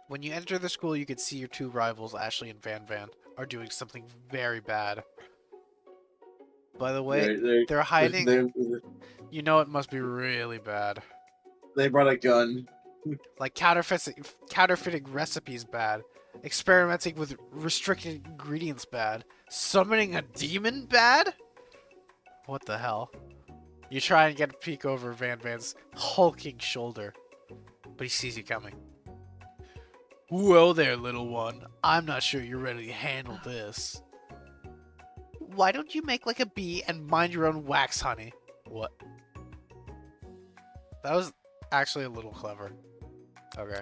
When you enter the school, you can see your two rivals, Ashley and Van Van, are doing something very bad. By the way, they're hiding. You know it must be really bad. They brought a gun. Like counterfeiting recipes bad. Experimenting with restricted ingredients bad. Summoning a demon bad? What the hell? You try and get a peek over Van Van's hulking shoulder, but he sees you coming. Well there, little one. I'm not sure you're ready to handle this. Why don't you make like a bee and mind your own wax, honey? What? That was actually a little clever. Okay.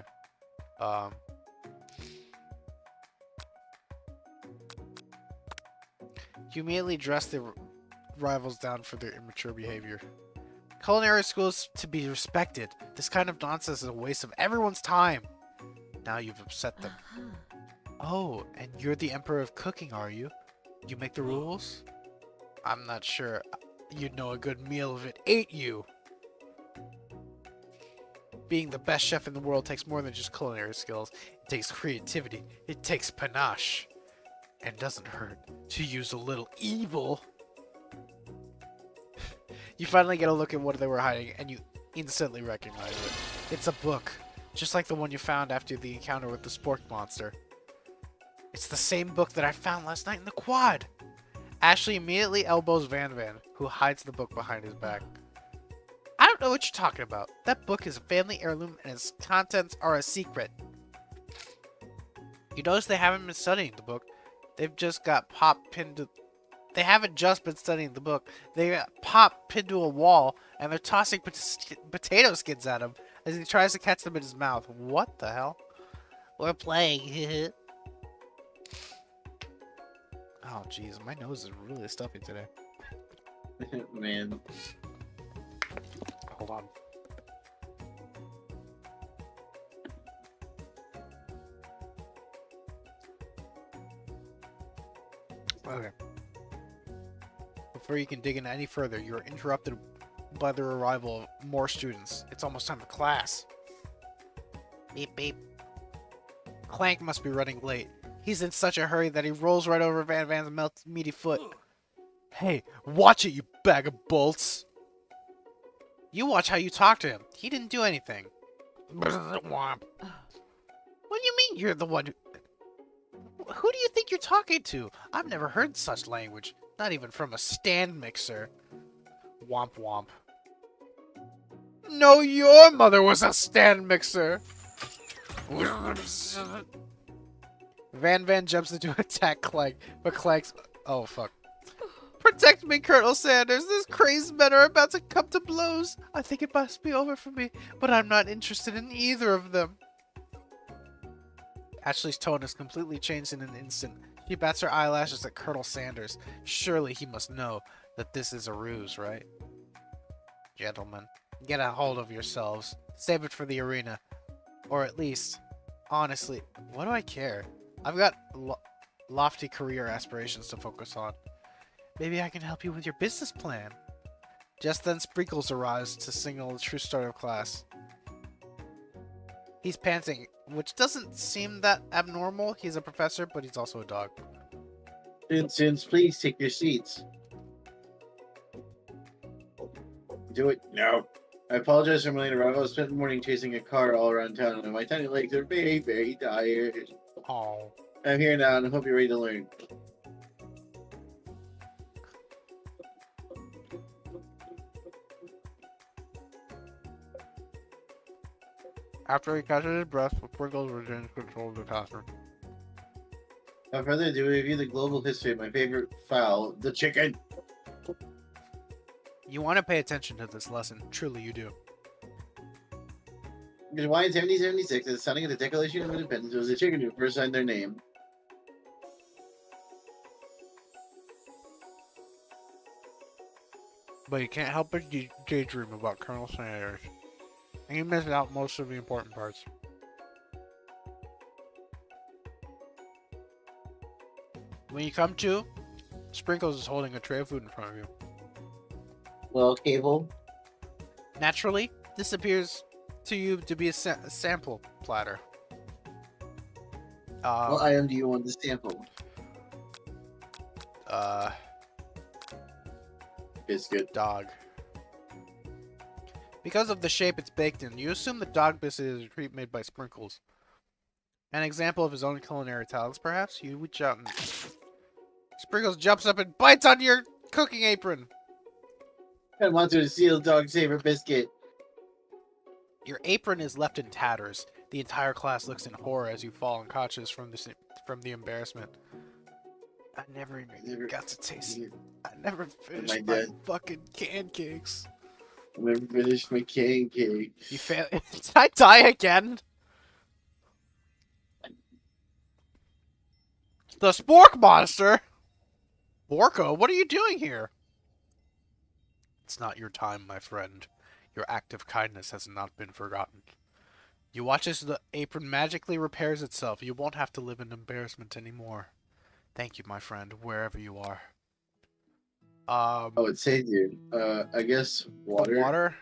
You immediately dress the rivals down for their immature behavior. Culinary school is to be respected. This kind of nonsense is a waste of everyone's time. Now you've upset them. Oh, and you're the Emperor of Cooking, are you? You make the rules? I'm not sure. You'd know a good meal if it ate you. Being the best chef in the world takes more than just culinary skills. It takes creativity. It takes panache. And doesn't hurt to use a little evil. You finally get a look at what they were hiding, and you instantly recognize it. It's a book, just like the one you found after the encounter with the spork monster. It's the same book that I found last night in the quad. Ashley immediately elbows Van Van, who hides the book behind his back. I don't know what you're talking about. That book is a family heirloom, and its contents are a secret. You notice they haven't been studying the book. They've just got popped pinned to... They haven't just been studying the book. They got popped pinned to a wall, and they're tossing potato skins at him as he tries to catch them in his mouth. What the hell? We're playing. Oh, jeez, my nose is really stuffy today. Man. Hold on. Okay. Before you can dig in any further, you are interrupted by the arrival of more students. It's almost time for class. Beep beep. Clank must be running late. He's in such a hurry that he rolls right over Van Van's meaty foot. Hey, watch it, you bag of bolts! You watch how you talk to him. He didn't do anything. What do you mean you're the one who do you think you're talking to? I've never heard such language. Not even from a stand mixer. Womp womp. No, your mother was a stand mixer! Van jumps into attack Clank, but Clank's... Oh, fuck. Protect me, Colonel Sanders! These crazed men are about to come to blows! I think it must be over for me, but I'm not interested in either of them. Ashley's tone has completely changed in an instant. She bats her eyelashes at Colonel Sanders. Surely he must know that this is a ruse, right? Gentlemen, get a hold of yourselves. Save it for the arena. Or at least, honestly, what do I care? I've got lofty career aspirations to focus on. Maybe I can help you with your business plan. Just then Sprinkles arrives to signal the true start of class. He's panting, which doesn't seem that abnormal. He's a professor, but he's also a dog. Students, please take your seats. Do it. No. I apologize for my late arrival. I spent the morning chasing a car all around town, and my tiny legs are very, very tired. Oh. I'm here now, and I hope you're ready to learn. After he catches his breath, Sprinkles regains control of the classroom. Without further ado, we review the global history of my favorite fowl, the chicken. You want to pay attention to this lesson. Truly, you do. In July 1776, at the signing of the Declaration of Independence, it was the chicken who first signed their name. But you can't help but daydream about Colonel Sanders. And you missed out most of the important parts. When you come to, Sprinkles is holding a tray of food in front of you. Well, Cable. Naturally, this appears to you to be a sample platter. What item do you want to sample? Biscuit. Dog. Because of the shape it's baked in, you assume the dog biscuit is a treat made by Sprinkles. An example of his own culinary talents, perhaps? You reach out and... Sprinkles jumps up and bites on your cooking apron! I want to steal dog's favorite biscuit. Your apron is left in tatters. The entire class looks in horror as you fall unconscious from the embarrassment. I never even got to taste it. I never finished my fucking pancakes. I never finished my pancake. You fail. Did I die again? The Spork Monster? Borko, what are you doing here? It's not your time, my friend. Your act of kindness has not been forgotten. You watch as the apron magically repairs itself. You won't have to live in embarrassment anymore. Thank you, my friend, wherever you are. Oh, it saved you. I guess water. Water?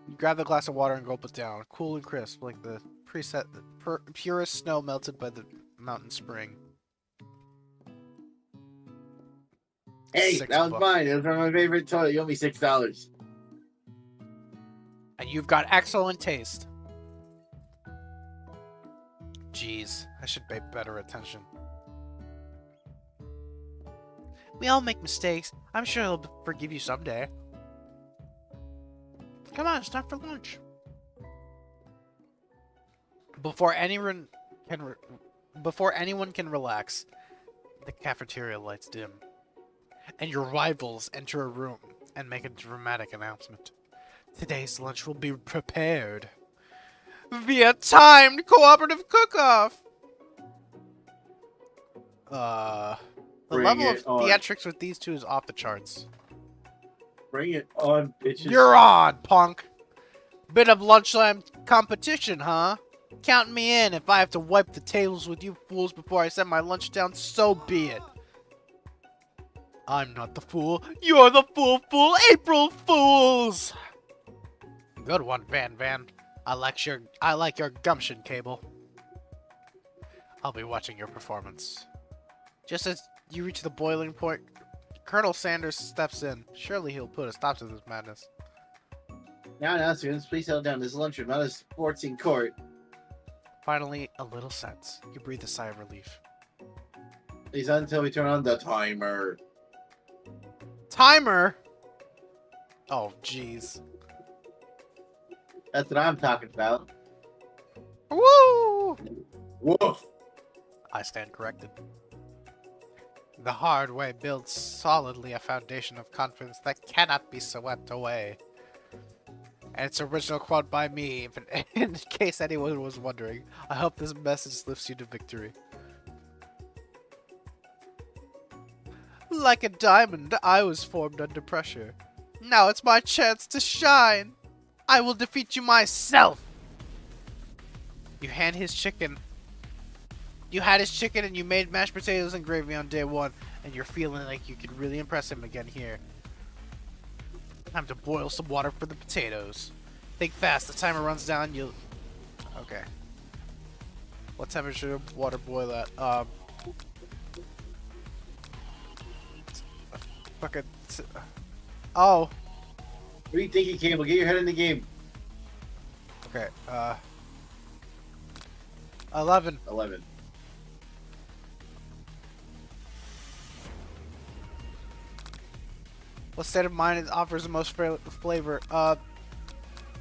You grab the glass of water and gulp it down. Cool and crisp, like the purest snow melted by the mountain spring. Hey, that was mine. It was from my favorite toy. You owe me $6. And you've got excellent taste. Jeez, I should pay better attention. We all make mistakes. I'm sure he'll forgive you someday. Come on, it's time for lunch. Before anyone can relax, the cafeteria lights dim. And your rivals enter a room and make a dramatic announcement. Today's lunch will be prepared via timed cooperative cook-off. The Bring level of it on. theatrics with these two is off the charts. Bring it on, bitches. You're on, punk. Bit of lunchtime competition, huh? Count me in. If I have to wipe the tables with you fools before I set my lunch down, so be it. I'm not the fool. You're the fool, April Fools! Good one, Van. I like your gumption, Cable. I'll be watching your performance. Just as you reach the boiling point, Colonel Sanders steps in. Surely he'll put a stop to this madness. Now, students, please settle down. This is lunchroom, not a sporting court. Finally, a little sense. You breathe a sigh of relief. Please not until we turn on the timer. Timer? Oh, jeez. That's what I'm talking about. Woo! Woof. I stand corrected. The hard way builds solidly a foundation of confidence that cannot be swept away. And it's an original quote by me, in case anyone was wondering. I hope this message lifts you to victory. Like a diamond, I was formed under pressure. Now it's my chance to shine. I will defeat you myself. You hand his chicken. You had his chicken and you made mashed potatoes and gravy on day one, and you're feeling like you could really impress him again here. Time to boil some water for the potatoes. Think fast, the timer runs down, you'll... Okay. What temperature of water boil at? Fucking... Oh! What are you thinking, Cable? Get your head in the game. Okay, 11. 11. What state of mind offers the most flavor?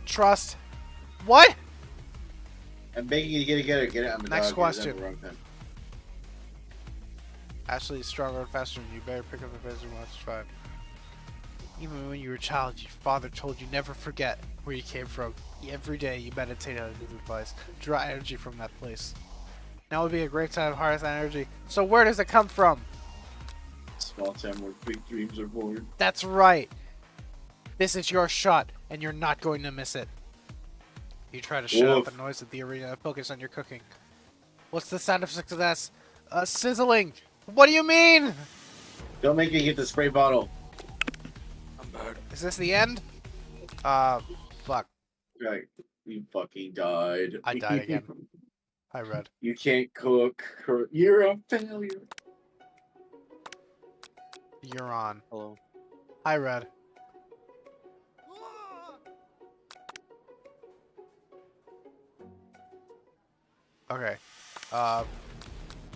Trust. What? I'm begging you to get it. I'm a Next dog. question. Wrong time. Ashley is stronger and faster than you. Better pick up the pace and watch 5. Even when you were a child, your father told you never forget where you came from. Every day you meditate on his advice. Draw energy from that place. Now would be a great time to harness that energy. So where does it come from? Small town where big dreams are born. That's right. This is your shot, and you're not going to miss it. You try to shut out the noise of the arena and focus on your cooking. What's the sound of success? Sizzling. What do you mean? Don't make me get the spray bottle. I'm back. Is this the end? Fuck. Right. You fucking died. I died again. Hi, Red. You can't cook. You're a failure. You're on. Hello. Hi, Red. Okay.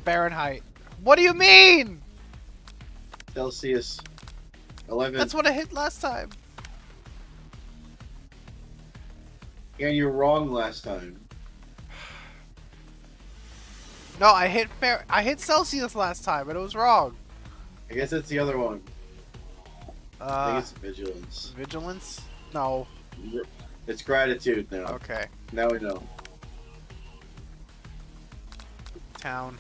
Fahrenheit. What do you mean? Celsius. 11. That's what I hit last time. Yeah, you're wrong last time. No, I hit Celsius last time, and it was wrong. I guess that's the other one. I think it's vigilance. Vigilance? No. It's gratitude now. Okay. Now we know. Town.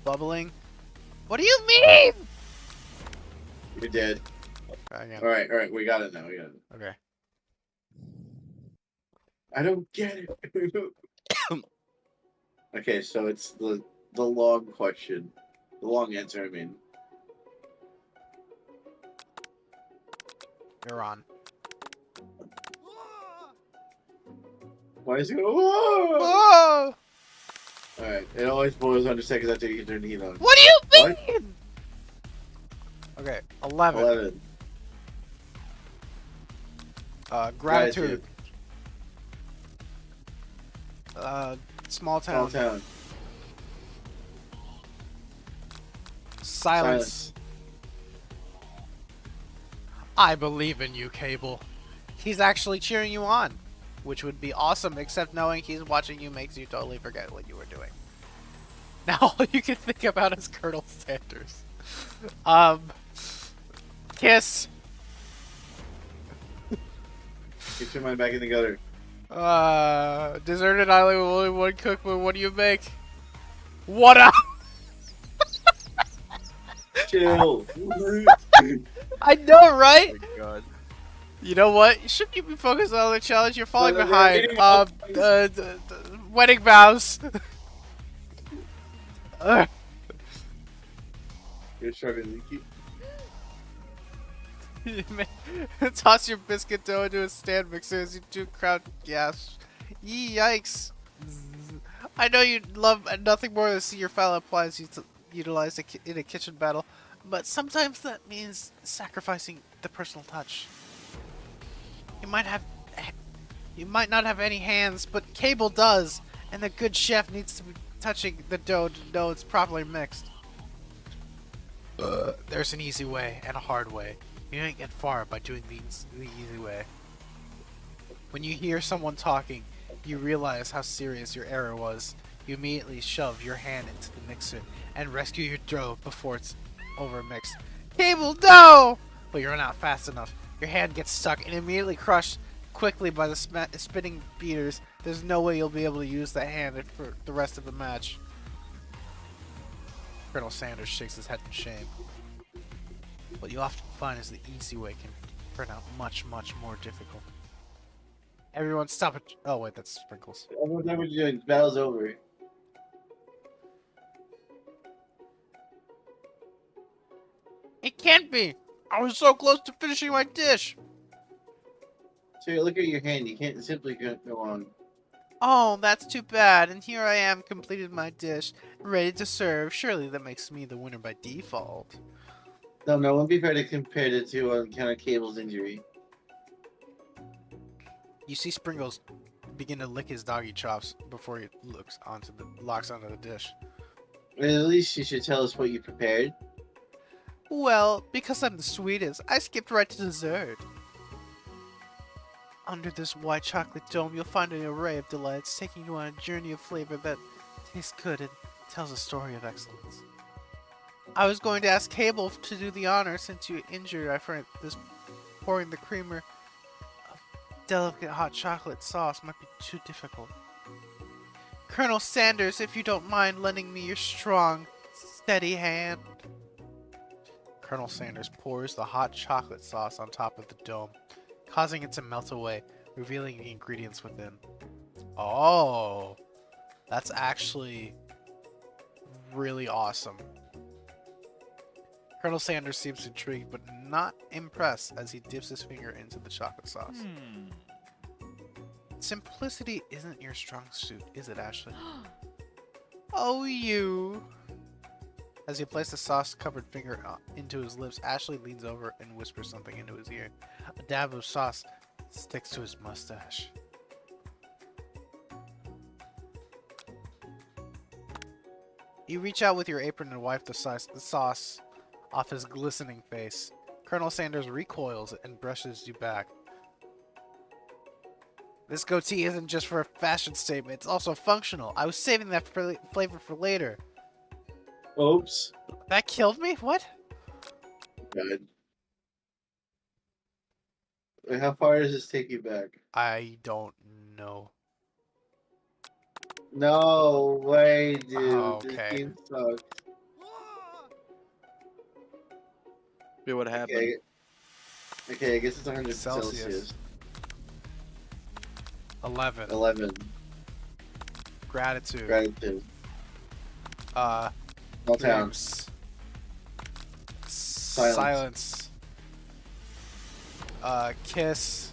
Bubbling. What do you mean? You're dead. Again. Alright, we got it now. We got it. Okay. I don't get it. Okay, so it's the long question. The long answer, I mean. You're on. Why is it go? Whoa! Whoa! Alright, it always boils under seconds after you can turn the heat on. What do you What? mean? Okay, 11. 11. Gratitude. Small town. Small town. Silence. I believe in you, Cable. He's actually cheering you on, which would be awesome, except knowing he's watching you makes you totally forget what you were doing. Now all you can think about is Colonel Sanders. Kiss. Get your mind back in the gutter. Deserted island with only one cook, but what do you make? What up? Chill. I know, right? Oh my god. You know what? Shouldn't you be focused on the challenge? You're falling No, no, behind. no, Wedding vows. Ugh. You're struggling. Toss your biscuit dough into a stand mixer as you do crowd gas. Yikes. I know you'd love nothing more than to see your fellow appliances utilized in a kitchen battle, but sometimes that means sacrificing the personal touch. You might not have any hands, but Cable does, and the good chef needs to be touching the dough to know it's properly mixed. There's an easy way and a hard way. You don't get far by doing the easy way. When you hear someone talking, you realize how serious your error was. You immediately shove your hand into the mixer and rescue your dough before it's overmixed. Cable dough! But you're not fast enough. Your hand gets stuck and immediately crushed quickly by the spinning beaters. There's no way you'll be able to use the hand for the rest of the match. Colonel Sanders shakes his head in shame. What you often find is the easy way can turn out much, much more difficult. Everyone stop it. Oh wait, that's sprinkles. Everyone's never doing. Battle's over. It can't be! I was so close to finishing my dish! So look at your hand. You can't simply go on. Oh, that's too bad. And here I am, completed my dish, ready to serve. Surely that makes me the winner by default. No, no, it won't be fair to compare it to kind of Cable's injury. You see Sprinkles begin to lick his doggy chops before he locks onto the dish. At least you should tell us what you prepared. Well, because I'm the sweetest, I skipped right to dessert. Under this white chocolate dome, you'll find an array of delights, taking you on a journey of flavor that tastes good and tells a story of excellence. I was going to ask Cable to do the honor since you injured. I find this pouring the creamer of delicate hot chocolate sauce might be too difficult. Colonel Sanders, if you don't mind lending me your strong, steady hand. Colonel Sanders pours the hot chocolate sauce on top of the dome, causing it to melt away, revealing the ingredients within. Oh, that's actually really awesome. Colonel Sanders seems intrigued but not impressed as he dips his finger into the chocolate sauce. Simplicity isn't your strong suit, is it, Ashley? Oh, you. As he places the sauce-covered finger into his lips, Ashley leans over and whispers something into his ear. A dab of sauce sticks to his mustache. You reach out with your apron and wipe the sauce off his glistening face. Colonel Sanders recoils and brushes you back. This goatee isn't just for a fashion statement, it's also functional. I was saving that flavor for later. Oops. That killed me? What? God. Wait, how far does this take you back? I don't know. No way, dude. Okay. This game sucks. Wait, what happened? Okay, I guess it's 100 Celsius. Celsius. 11. 11. Gratitude. Gratitude. Small towns. Silence. Kiss.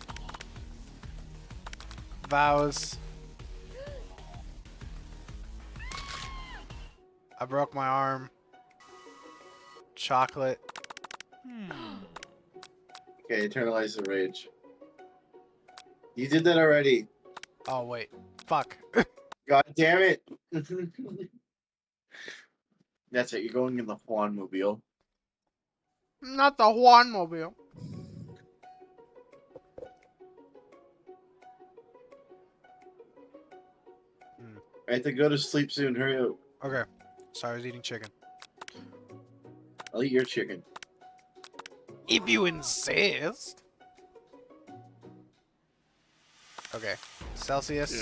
Vows. I broke my arm. Chocolate. Okay, eternalize the rage. You did that already. Oh, wait. Fuck. God damn it. That's it. You're going in the Juan mobile. Not the Juan mobile. I have to go to sleep soon. Hurry up. Okay. Sorry, I was eating chicken. I'll eat your chicken. If you insist. Okay. Celsius.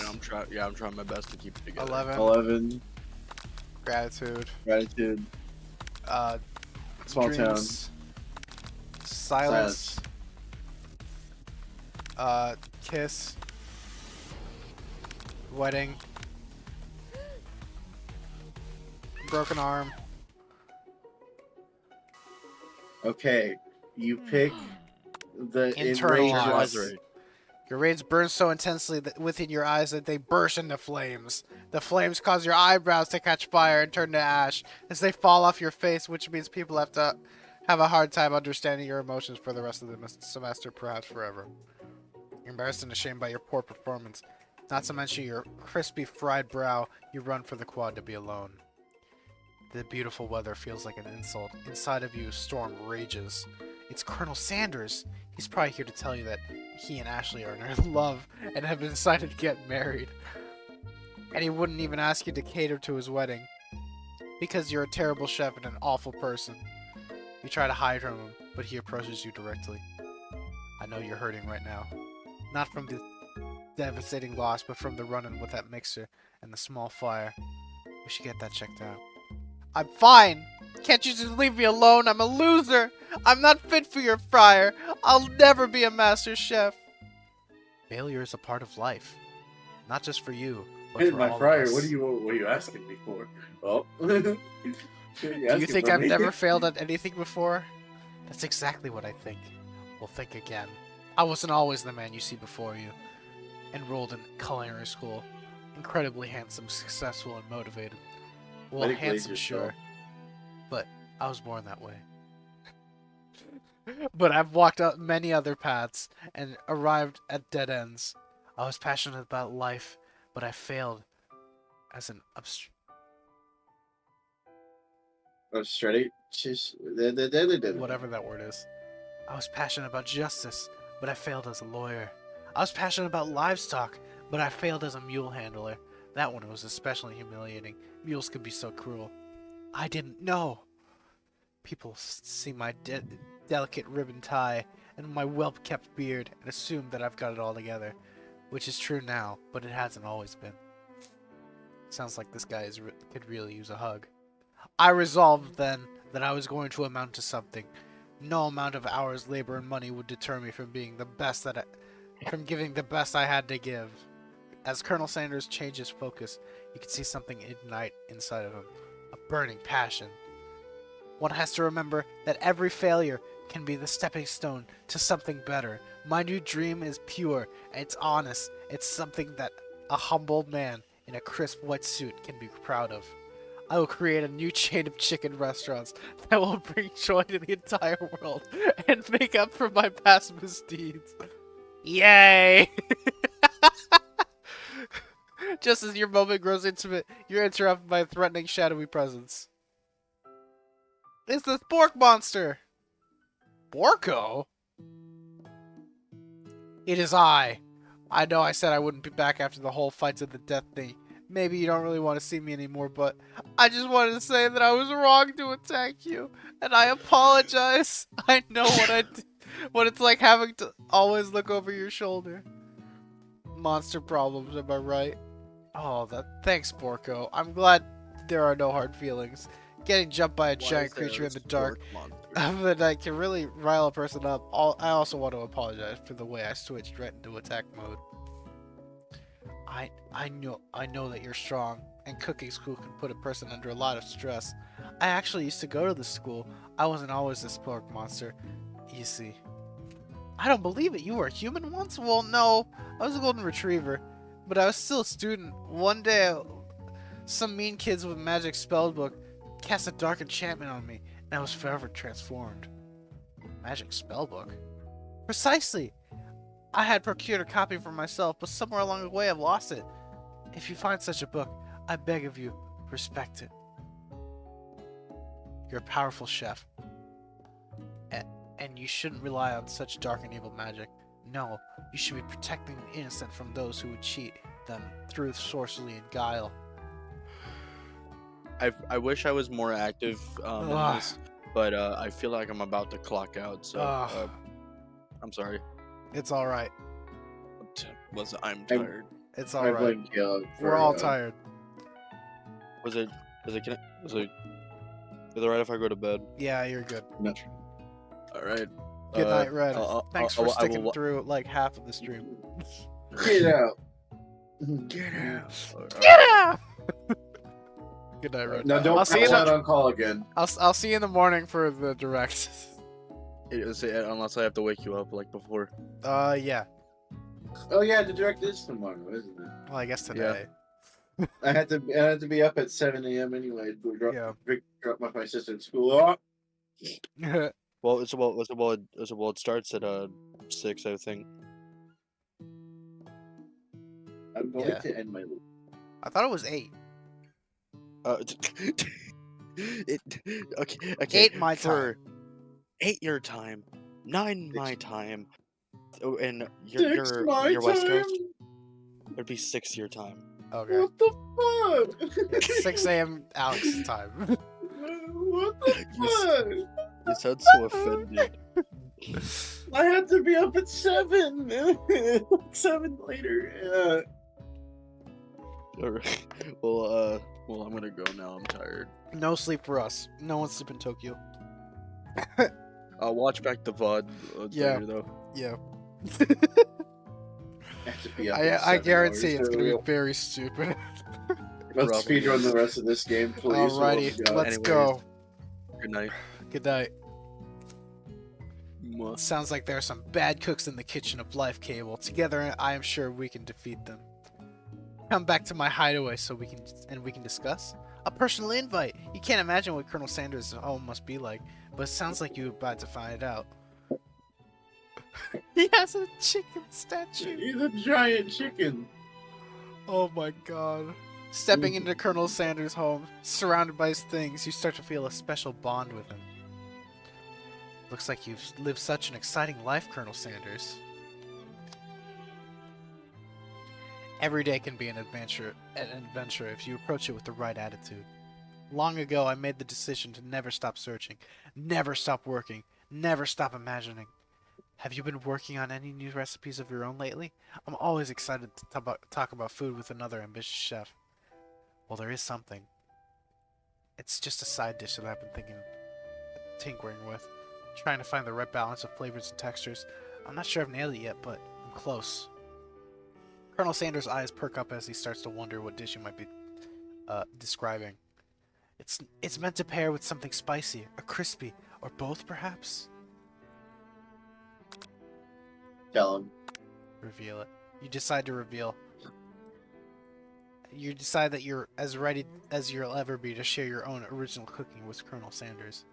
Yeah, I'm trying my best to keep it together. 11. 11. Gratitude. Gratitude. Uh, Small dreams. Silence. Kiss. Wedding. Broken arm. Okay, you pick the Internalize. enraged. Your rage burns so intensely that within your eyes that they burst into flames. The flames cause your eyebrows to catch fire and turn to ash as they fall off your face, which means people have to have a hard time understanding your emotions for the rest of the semester, perhaps forever. You're embarrassed and ashamed by your poor performance. Not to mention your crispy fried brow, you run for the quad to be alone. The beautiful weather feels like an insult. Inside of you, a storm rages. It's Colonel Sanders. He's probably here to tell you that he and Ashley are in love and have decided to get married. And he wouldn't even ask you to cater to his wedding. Because you're a terrible chef and an awful person. You try to hide from him, but he approaches you directly. I know you're hurting right now. Not from the devastating loss, but from the run-in with that mixer and the small fire. We should get that checked out. I'm fine! Can't you just leave me alone? I'm a loser! I'm not fit for your fryer! I'll never be a master chef! Failure is a part of life. Not just for you, but Hey, for my all fryer, of us. what are you asking me for? Oh. Do you think I've never failed at anything before? That's exactly what I think. Well, think again. I wasn't always the man you see before you. Enrolled in culinary school. Incredibly handsome, successful, and motivated. Well, Let it glaze handsome, yourself. sure. But I was born that way. But I've walked up many other paths and arrived at dead ends. I was passionate about life, but I failed as an Straight. whatever that word is. I was passionate about justice, but I failed as a lawyer. I was passionate about livestock, but I failed as a mule handler. That one was especially humiliating. Mules could be so cruel. I didn't know. People see my delicate ribbon tie and my well-kept beard and assume that I've got it all together, which is true now, but it hasn't always been. Sounds like this guy could really use a hug. I resolved then that I was going to amount to something. No amount of hours, labor, and money would deter me from being the best from giving the best I had to give. As Colonel Sanders changes focus, you can see something ignite inside of him, a burning passion. One has to remember that every failure can be the stepping stone to something better. My new dream is pure, and it's honest. It's something that a humble man in a crisp white suit can be proud of. I will create a new chain of chicken restaurants that will bring joy to the entire world and make up for my past misdeeds. Yay! Just as your moment grows intimate, you're interrupted by a threatening, shadowy presence. It's the Spork monster! Borko? It is I. I know I said I wouldn't be back after the whole fights at the death thing. Maybe you don't really want to see me anymore, but I just wanted to say that I was wrong to attack you, and I apologize. I know what it's like having to always look over your shoulder. Monster problems, am I right? Oh, thanks, Borko. I'm glad there are no hard feelings. Getting jumped by a giant creature in the dark of the night can really rile a person up. I also want to apologize for the way I switched right into attack mode. I know that you're strong, and cooking school can put a person under a lot of stress. I actually used to go to this school. I wasn't always this pork monster, you see. I don't believe it. You were a human once? Well, no. I was a golden retriever, but I was still a student. One day, some mean kids with a magic spellbook cast a dark enchantment on me, and I was forever transformed. Magic spellbook? Precisely! I had procured a copy for myself, but somewhere along the way I've lost it. If you find such a book, I beg of you, respect it. You're a powerful chef, and you shouldn't rely on such dark and evil magic. No, you should be protecting the innocent from those who would cheat them through sorcery and guile. I wish I was more active in this, but I feel like I'm about to clock out, so I'm sorry. It's alright. I'm tired. It's I alright. blame Caleb. We're all tired. Was it Is it alright if I go to bed? Yeah, you're good. Alright. Good night, Red. Thanks for I sticking will- through like half of the stream. Get out. Get out. Get out! Good night, Red. No, don't I'll see you pass in out the, on call again. I'll see you in the morning for the direct. Unless I have to wake you up like before. Yeah. Oh yeah, the direct is tomorrow, isn't it? Well, I guess today. I had to be up at 7 a.m. anyway to drop off my sister at school. Oh, Well, it starts at 6, I think. I'm going Yeah. to end my loop. I thought it was 8. Okay. 8 my for time. 8 your time, 9 my time, and Six my your West time? Coast, it'd be 6 your time. Okay. What the fuck? It's 6 a.m. Alex's time. What the fuck? You sound so offended. I had to be up at 7. 7 later. Alright. Well, I'm gonna go now. I'm tired. No sleep for us. No one's sleeping in Tokyo. I'll watch back the VOD Yeah. later, though. Yeah. I have to be up I at 7 guarantee hours it's gonna be early. very stupid. Let's speedrun the rest of this game, please. Alrighty, Oh, God. let's Anyways. go. Good night. Good night. Mwah. Sounds like there are some bad cooks in the kitchen of life, Cable. Together, I am sure we can defeat them. Come back to my hideaway so we can discuss. A personal invite. You can't imagine what Colonel Sanders' home must be like, but it sounds like you're about to find out. He has a chicken statue. He's a giant chicken. Oh my god. Stepping into Colonel Sanders' home, surrounded by his things, you start to feel a special bond with him. Looks like you've lived such an exciting life, Colonel Sanders. Every day can be an adventure if you approach it with the right attitude. Long ago, I made the decision to never stop searching, never stop working, never stop imagining. Have you been working on any new recipes of your own lately? I'm always excited to talk about food with another ambitious chef. Well, there is something. It's just a side dish that I've been tinkering with, trying to find the right balance of flavors and textures. I'm not sure I've nailed it yet, but I'm close. Colonel Sanders' eyes perk up as he starts to wonder what dish you might be describing. It's meant to pair with something spicy, or crispy, or both perhaps? Tell him. Reveal it. You decide to reveal. You decide that you're as ready as you'll ever be to share your own original cooking with Colonel Sanders.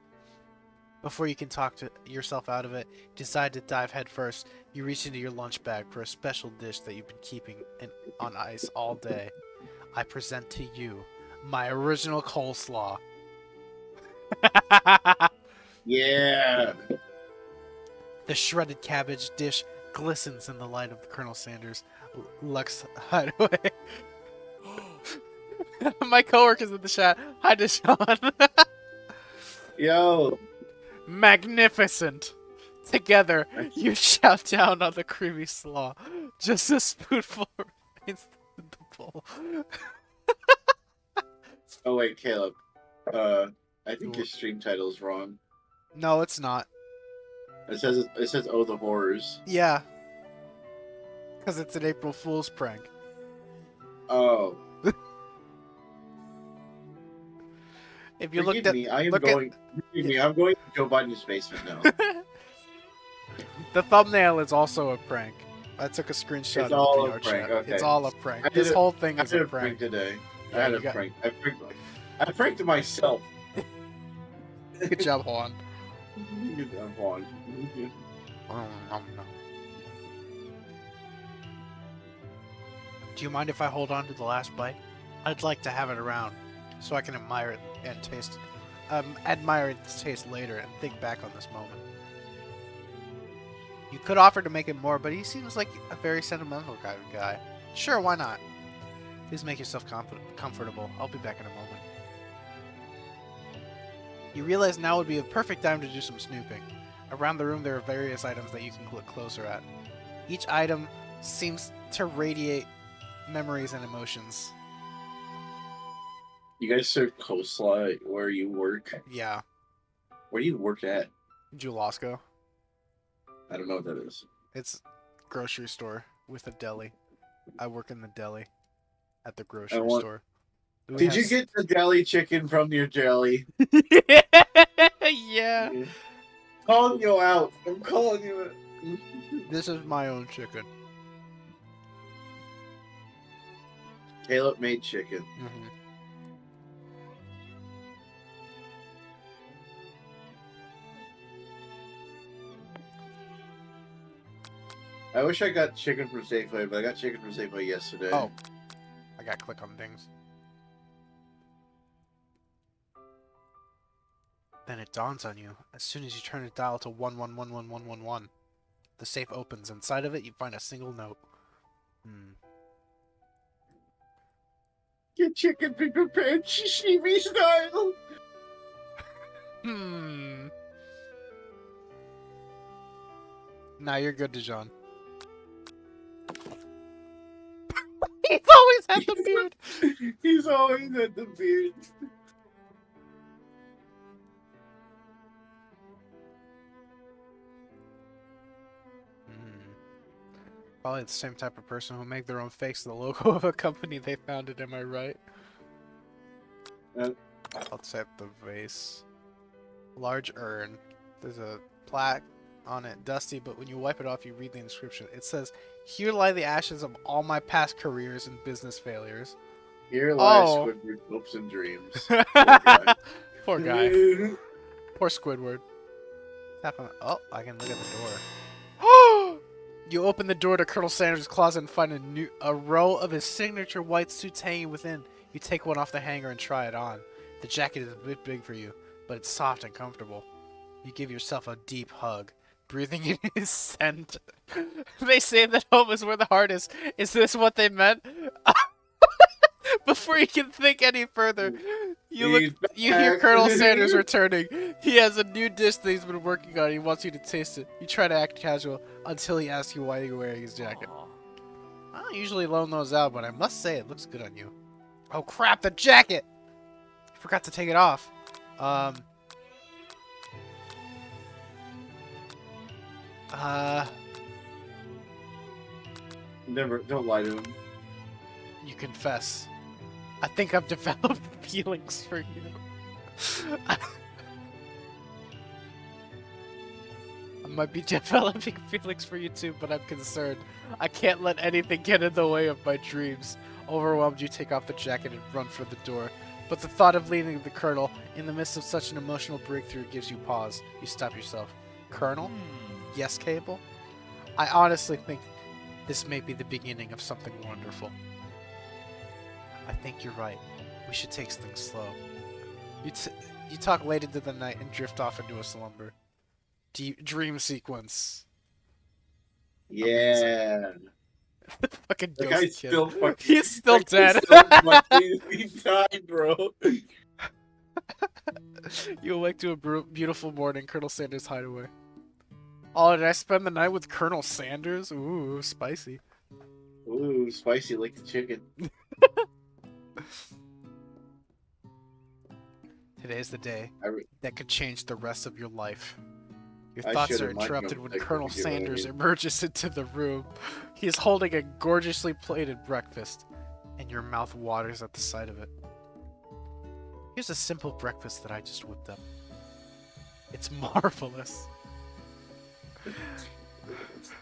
Before you can talk yourself out of it, you decide to dive head first. You reach into your lunch bag for a special dish that you've been keeping on ice all day. I present to you my original coleslaw. Yeah. The shredded cabbage dish glistens in the light of the Colonel Sanders' Lux hideaway. My coworker's in the chat. Hi, Deshaun. Yo. Magnificent. Together, you shout down on the creamy slaw. Just a spoonful remains in the bowl. Oh wait, Caleb. I think your stream title is wrong. No, it's not. It says "Oh the Horrors." Yeah. Because it's an April Fool's prank. Oh. If you Forgive looked at me, I'm look going to Joe Biden's basement now. the thumbnail is also a prank. I took a screenshot It's of all the a VR prank, chat. okay. It's all a prank. I did This it- whole thing I is did a prank. today. Yeah, I had you a got- prank. I pranked myself. Good job, Juan. Good job, Juan. Do you mind if I hold on to the last bite? I'd like to have it around, so I can admire it and taste, admire its taste later and think back on this moment. You could offer to make it more, but he seems like a very sentimental kind of guy. Sure, why not? Please make yourself comfortable. I'll be back in a moment. You realize now would be a perfect time to do some snooping. Around the room there are various items that you can look closer at. Each item seems to radiate memories and emotions. You guys serve coleslaw where you work? Yeah. Where do you work at? Julasco. I don't know what that is. It's grocery store with a deli. I work in the deli at the I grocery want- store. Louis Did you has- get the deli chicken from your deli? Yeah. Calling you out. I'm calling you out. This is my own chicken. Caleb made chicken. Mm-hmm. I wish I got chicken from Safeway, but I got chicken from Safeway yesterday. Oh. I got click on things. Then it dawns on you. As soon as you turn the dial to 111111, the safe opens. Inside of it, you find a single note. Get chicken be prepared sashimi style. Now you're good, Dijon. He's always had the beard. He's always had the beard. Probably the same type of person who'll make their own face the logo of a company they founded, am I right? I'll tap the vase. Large urn. There's a plaque on it, dusty, but when you wipe it off, you read the inscription. It says, "Here lie the ashes of all my past careers and business failures." Here lies Oh. Squidward hopes and dreams. Poor guy. Poor Squidward. Tap on. Oh, I can look at the door. You open the door to Colonel Sanders' closet and find a row of his signature white suits hanging within. You take one off the hanger and try it on. The jacket is a bit big for you, but it's soft and comfortable. You give yourself a deep hug, breathing in his scent. They say that home is where the heart is. Is this what they meant? Before you can think any further, you hear Colonel Sanders returning. He has a new dish that he's been working on. He wants you to taste it. You try to act casual until he asks you why you're wearing his jacket. I don't usually loan those out, but I must say it looks good on you. Oh crap, the jacket! I forgot to take it off. Never, don't lie to him. You confess. I think I've developed feelings for you. I might be developing feelings for you too, but I'm concerned. I can't let anything get in the way of my dreams. Overwhelmed, you take off the jacket and run for the door. But the thought of leaving the Colonel in the midst of such an emotional breakthrough gives you pause. You stop yourself. Colonel? Yes, Cable? I honestly think this may be the beginning of something wonderful. I think you're right. We should take things slow. You talk late into the night and drift off into a slumber. Dream sequence. Yeah. Fucking The ghost guy's kid. still fucking. He's still that guy's dead. still he died, bro. You awake to a beautiful morning, Colonel Sanders' hideaway. Oh, did I spend the night with Colonel Sanders? Ooh, spicy. Ooh, spicy like the chicken. Today's the day that could change the rest of your life. Your I thoughts should've are mind interrupted jumped when like Colonel when you get Sanders ready. emerges into the room. He is holding a gorgeously plated breakfast, and your mouth waters at the sight of it. Here's a simple breakfast that I just whipped up. It's marvelous.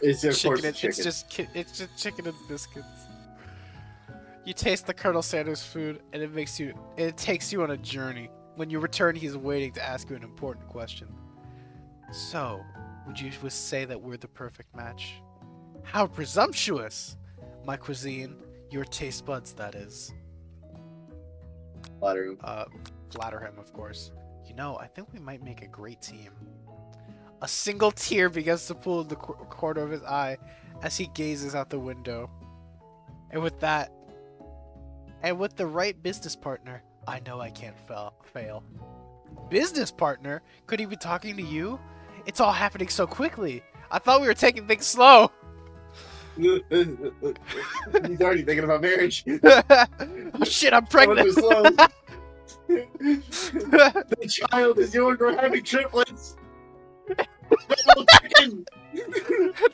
It's of course Chicken, chicken. it's just chicken and biscuits. You taste the Colonel Sanders food, and it takes you on a journey. When you return, he's waiting to ask you an important question. So, would you say that we're the perfect match? How presumptuous! My cuisine, your taste buds, that is. Flatter him. Flatter him, of course. You know, I think we might make a great team. A single tear begins to pool in the corner of his eye as he gazes out the window. And with that, and with the right business partner, I know I can't fail. Business partner? Could he be talking to you? It's all happening so quickly. I thought we were taking things slow. He's already thinking about marriage. Oh shit, I'm Someone pregnant. was slow. The child is yours. We're having triplets. Double chicken.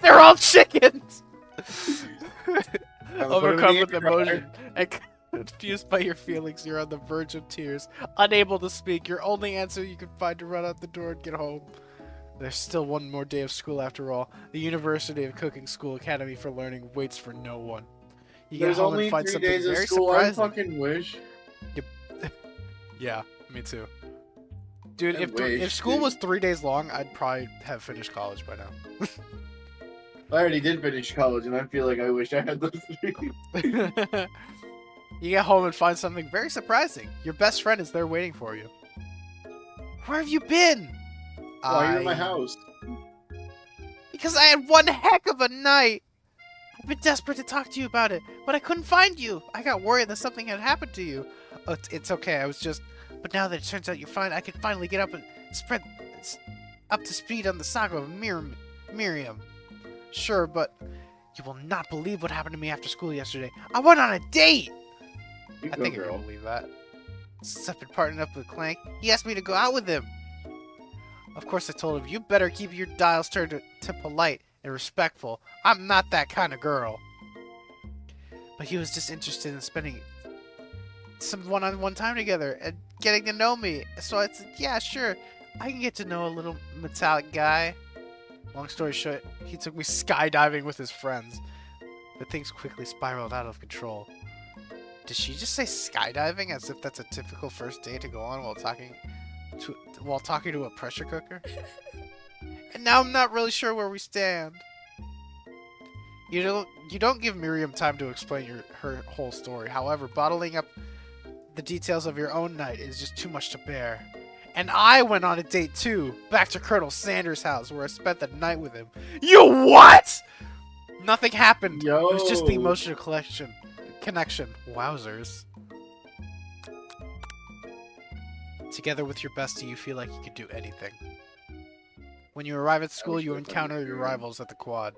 They're all chickens! Put 'em in Overcome the with air fryer. emotion and confused by your feelings, you're on the verge of tears. Unable to speak, your only answer you can find to run out the door and get home. There's still one more day of school after all. The University of Cooking School Academy for Learning waits for no one. You get There's home only and find 3 something days of very school. I surprising. fucking wish. Yeah, me too. Dude, I if wish, school dude. was 3 days long, I'd probably have finished college by now. I already did finish college, and I feel like I wish I had those 3. You get home and find something very surprising. Your best friend is there waiting for you. Where have you been? Why are you in my house? Because I had one heck of a night. I've been desperate to talk to you about it, but I couldn't find you. I got worried that something had happened to you. Oh, it's okay. I was just... But now that it turns out you're fine, I can finally get up and spread up to speed on the saga of Miriam. Sure, but you will not believe what happened to me after school yesterday. I went on a date! You I go, think you're girl. gonna believe that. Since I've been partnering up with Clank, he asked me to go out with him. Of course, I told him, you better keep your dials turned to polite and respectful. I'm not that kind of girl. But he was just interested in spending some one-on-one time together and getting to know me. So I said, yeah, sure. I can get to know a little metallic guy. Long story short, he took me skydiving with his friends. But things quickly spiraled out of control. Did she just say skydiving as if that's a typical first date to go on while talking to a pressure cooker? And now I'm not really sure where we stand. You don't give Miriam time to explain her whole story. However, bottling up the details of your own night is just too much to bear. And I went on a date too, back to Colonel Sanders' house where I spent the night with him. You what? Nothing happened. It was just the Yo. emotional connection. Wowzers. Together with your bestie, you feel like you could do anything. When you arrive at school, you encounter your rivals at the quad.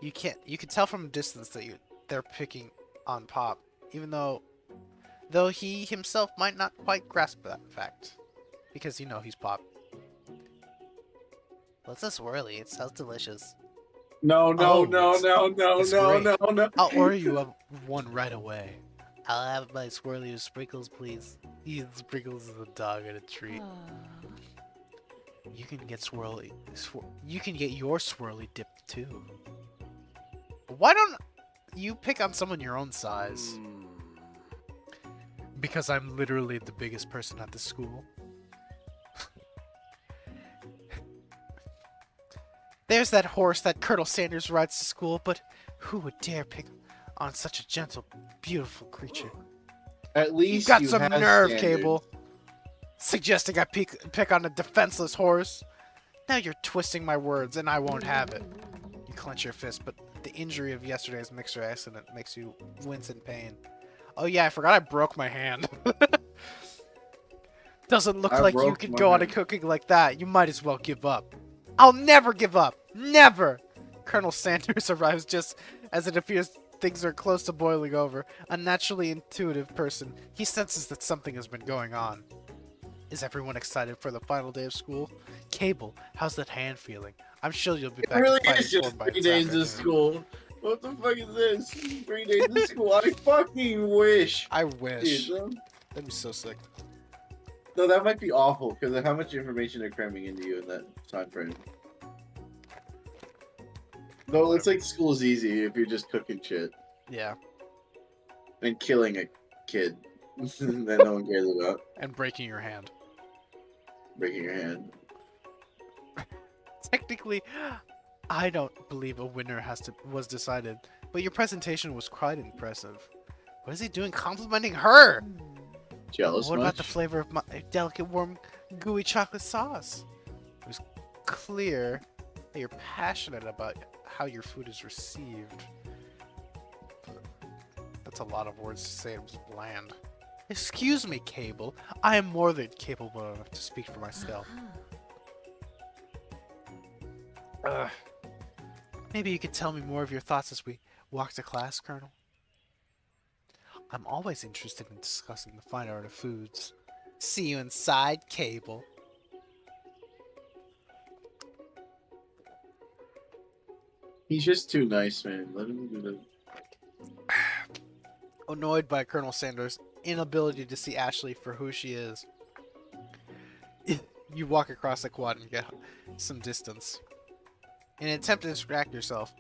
You can tell from a distance that they're picking on Pop, even though he himself might not quite grasp that fact, because he's Pop. What's this swirly? It sounds delicious. No, Oh, no, it's- no, no, it's no, great. no, no. I'll order you one right away. I'll have my swirly with sprinkles, please. Sprinkles is a dog and a treat. You can get you can get your swirly dipped too. Why don't you pick on someone your own size? Because I'm literally the biggest person at the school. There's that horse that Colonel Sanders rides to school, but who would dare pick on such a gentle, beautiful creature? At You least got you some have nerve, standards. Cable. Suggesting I pick on a defenseless horse? Now you're twisting my words, and I won't have it. You clench your fist, but the injury of yesterday's mixer accident makes you wince in pain. Oh yeah, I forgot I broke my hand. Doesn't look I like you broke could my go on a hand. cooking like that. You might as well give up. I'll never give up. Never! Colonel Sanders arrives just as it appears things are close to boiling over. A naturally intuitive person, he senses that something has been going on. Is everyone excited for the final day of school? Cable, how's that hand feeling? I'm sure you'll be It back really to fighting is just form by 3 this days afternoon. of school. What the fuck is this? 3 days of school. I fucking wish. I wish. Dude, That'd be so sick. no, that might be awful because of how much information they're cramming into you in that time frame. No, it looks like school's easy if you're just cooking shit Yeah, and killing a kid that no one cares about, and breaking your hand. breaking your hand. Technically, I don't believe a winner was decided, but your presentation was quite impressive. What is he doing complimenting her? Jealous What much? about the flavor of my delicate, warm, gooey chocolate sauce? It was clear that you're passionate about how your food is received. That's a lot of words to say. It was bland. Excuse me, Cable. I am more than capable enough to speak for myself. Maybe you could tell me more of your thoughts as we walk to class, Colonel? I'm always interested in discussing the fine art of foods. See you inside, Cable. He's just too nice, man. Let him do that. Annoyed by Colonel Sanders' inability to see Ashley for who she is, you walk across the quad and get some distance. In an attempt to distract yourself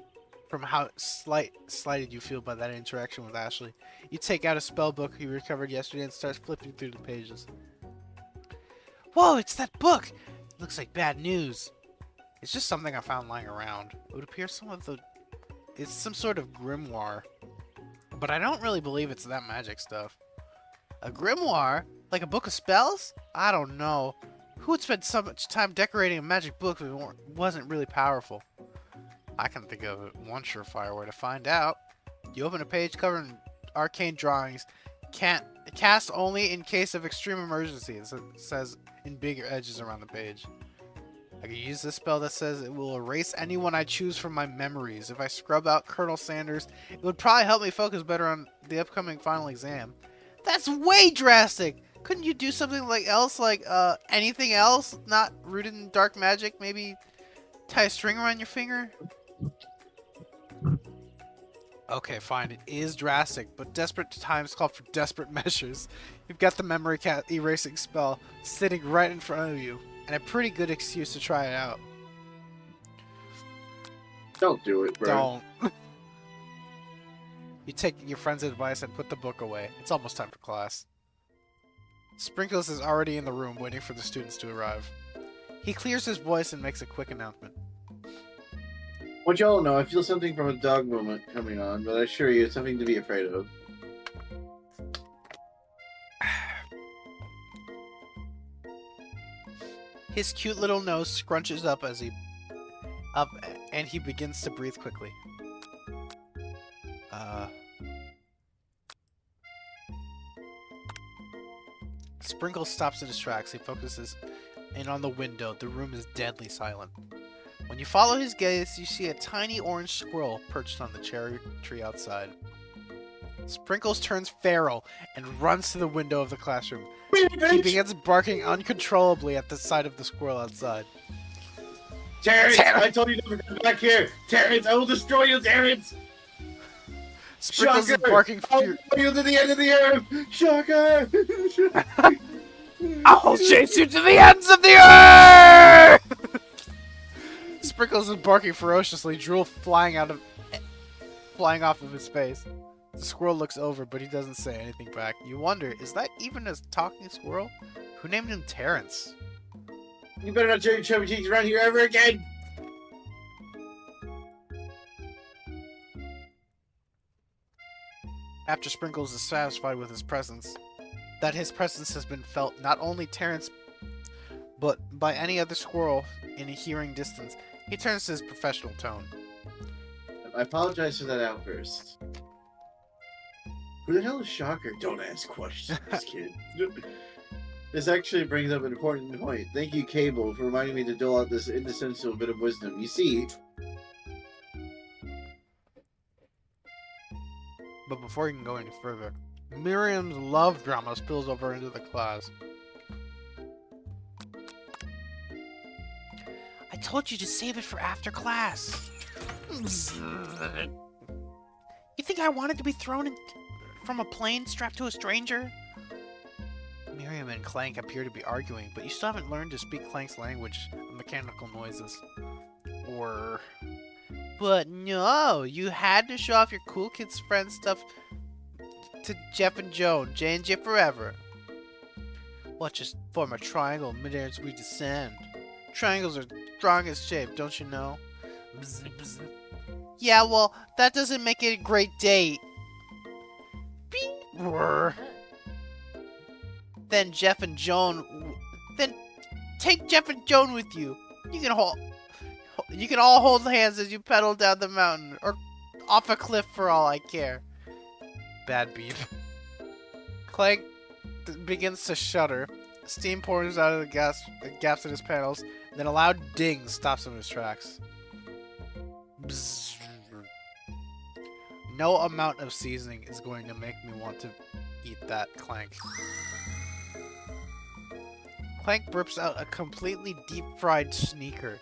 from how slighted you feel by that interaction with Ashley, you take out a spell book you recovered yesterday and start flipping through the pages. Whoa, it's that book! It looks like bad news. It's just something I found lying around. It would appear it's some sort of grimoire. But I don't really believe it's that magic stuff. A grimoire? Like a book of spells? I don't know. Who would spend so much time decorating a magic book if it wasn't really powerful? I can think of one surefire way to find out. You open a page covered in arcane drawings. Cast only in case of extreme emergency, it says in bigger edges around the page. I can use this spell that says it will erase anyone I choose from my memories. If I scrub out Colonel Sanders, it would probably help me focus better on the upcoming final exam. That's way drastic! Couldn't you do something else, anything else? Not rooted in dark magic? Maybe tie a string around your finger? Okay, fine. It is drastic, but desperate times call for desperate measures. You've got the memory erasing spell sitting right in front of you, and a pretty good excuse to try it out. Don't do it, bro. Don't. You take your friend's advice and put the book away. It's almost time for class. Sprinkles is already in the room waiting for the students to arrive. He clears his voice and makes a quick announcement. Want you all know, I feel something from a dog moment coming on, but I assure you it's something to be afraid of. His cute little nose scrunches up and he begins to breathe quickly. Sprinkles stops in his tracks. He focuses in on the window. The room is deadly silent. When you follow his gaze, you see a tiny orange squirrel perched on the cherry tree outside. Sprinkles turns feral and runs to the window of the classroom. He begins barking uncontrollably at the sight of the squirrel outside. Terrence! I told you never to come back here! Terrence, I will destroy you, Terrence! Sprinkles Shocker! is barking I'll follow you to the end of the earth! Shocker! I'll chase you to the ends of the earth! Sprinkles is barking ferociously, drool flying off of his face. The squirrel looks over, but he doesn't say anything back. You wonder, is that even a talking squirrel? Who named him Terrence? You better not show your chubby cheeks around here ever again! After Sprinkles is satisfied with his presence, that his presence has been felt not only Terrence, but by any other squirrel in a hearing distance, he turns to his professional tone. I apologize for that outburst. Who the hell is Shocker? Don't ask questions, kid. This actually brings up an important point. Thank you, Cable, for reminding me to dole out this indispensable bit of wisdom. You see... But before you can go any further, Miriam's love drama spills over into the class. I told you to save it for after class. You think I wanted to be thrown from a plane strapped to a stranger? Miriam and Clank appear to be arguing, but you still haven't learned to speak Clank's language of mechanical noises. Or... But no, you had to show off your cool kids friend stuff to Jeff and Joan, J&J forever. Watch just form a triangle midair as we descend. Triangles are strongest shape, don't you know? Bzz, bzz. Yeah, well, that doesn't make it a great date. Beep. Then then take Jeff and Joan with you. You can all hold hands as you pedal down the mountain, or off a cliff for all I care. Bad beep. Clank begins to shudder. Steam pours out of the gaps in his panels, then a loud ding stops him in his tracks. Bzzz. No amount of seasoning is going to make me want to eat that, Clank. Clank burps out a completely deep-fried sneaker.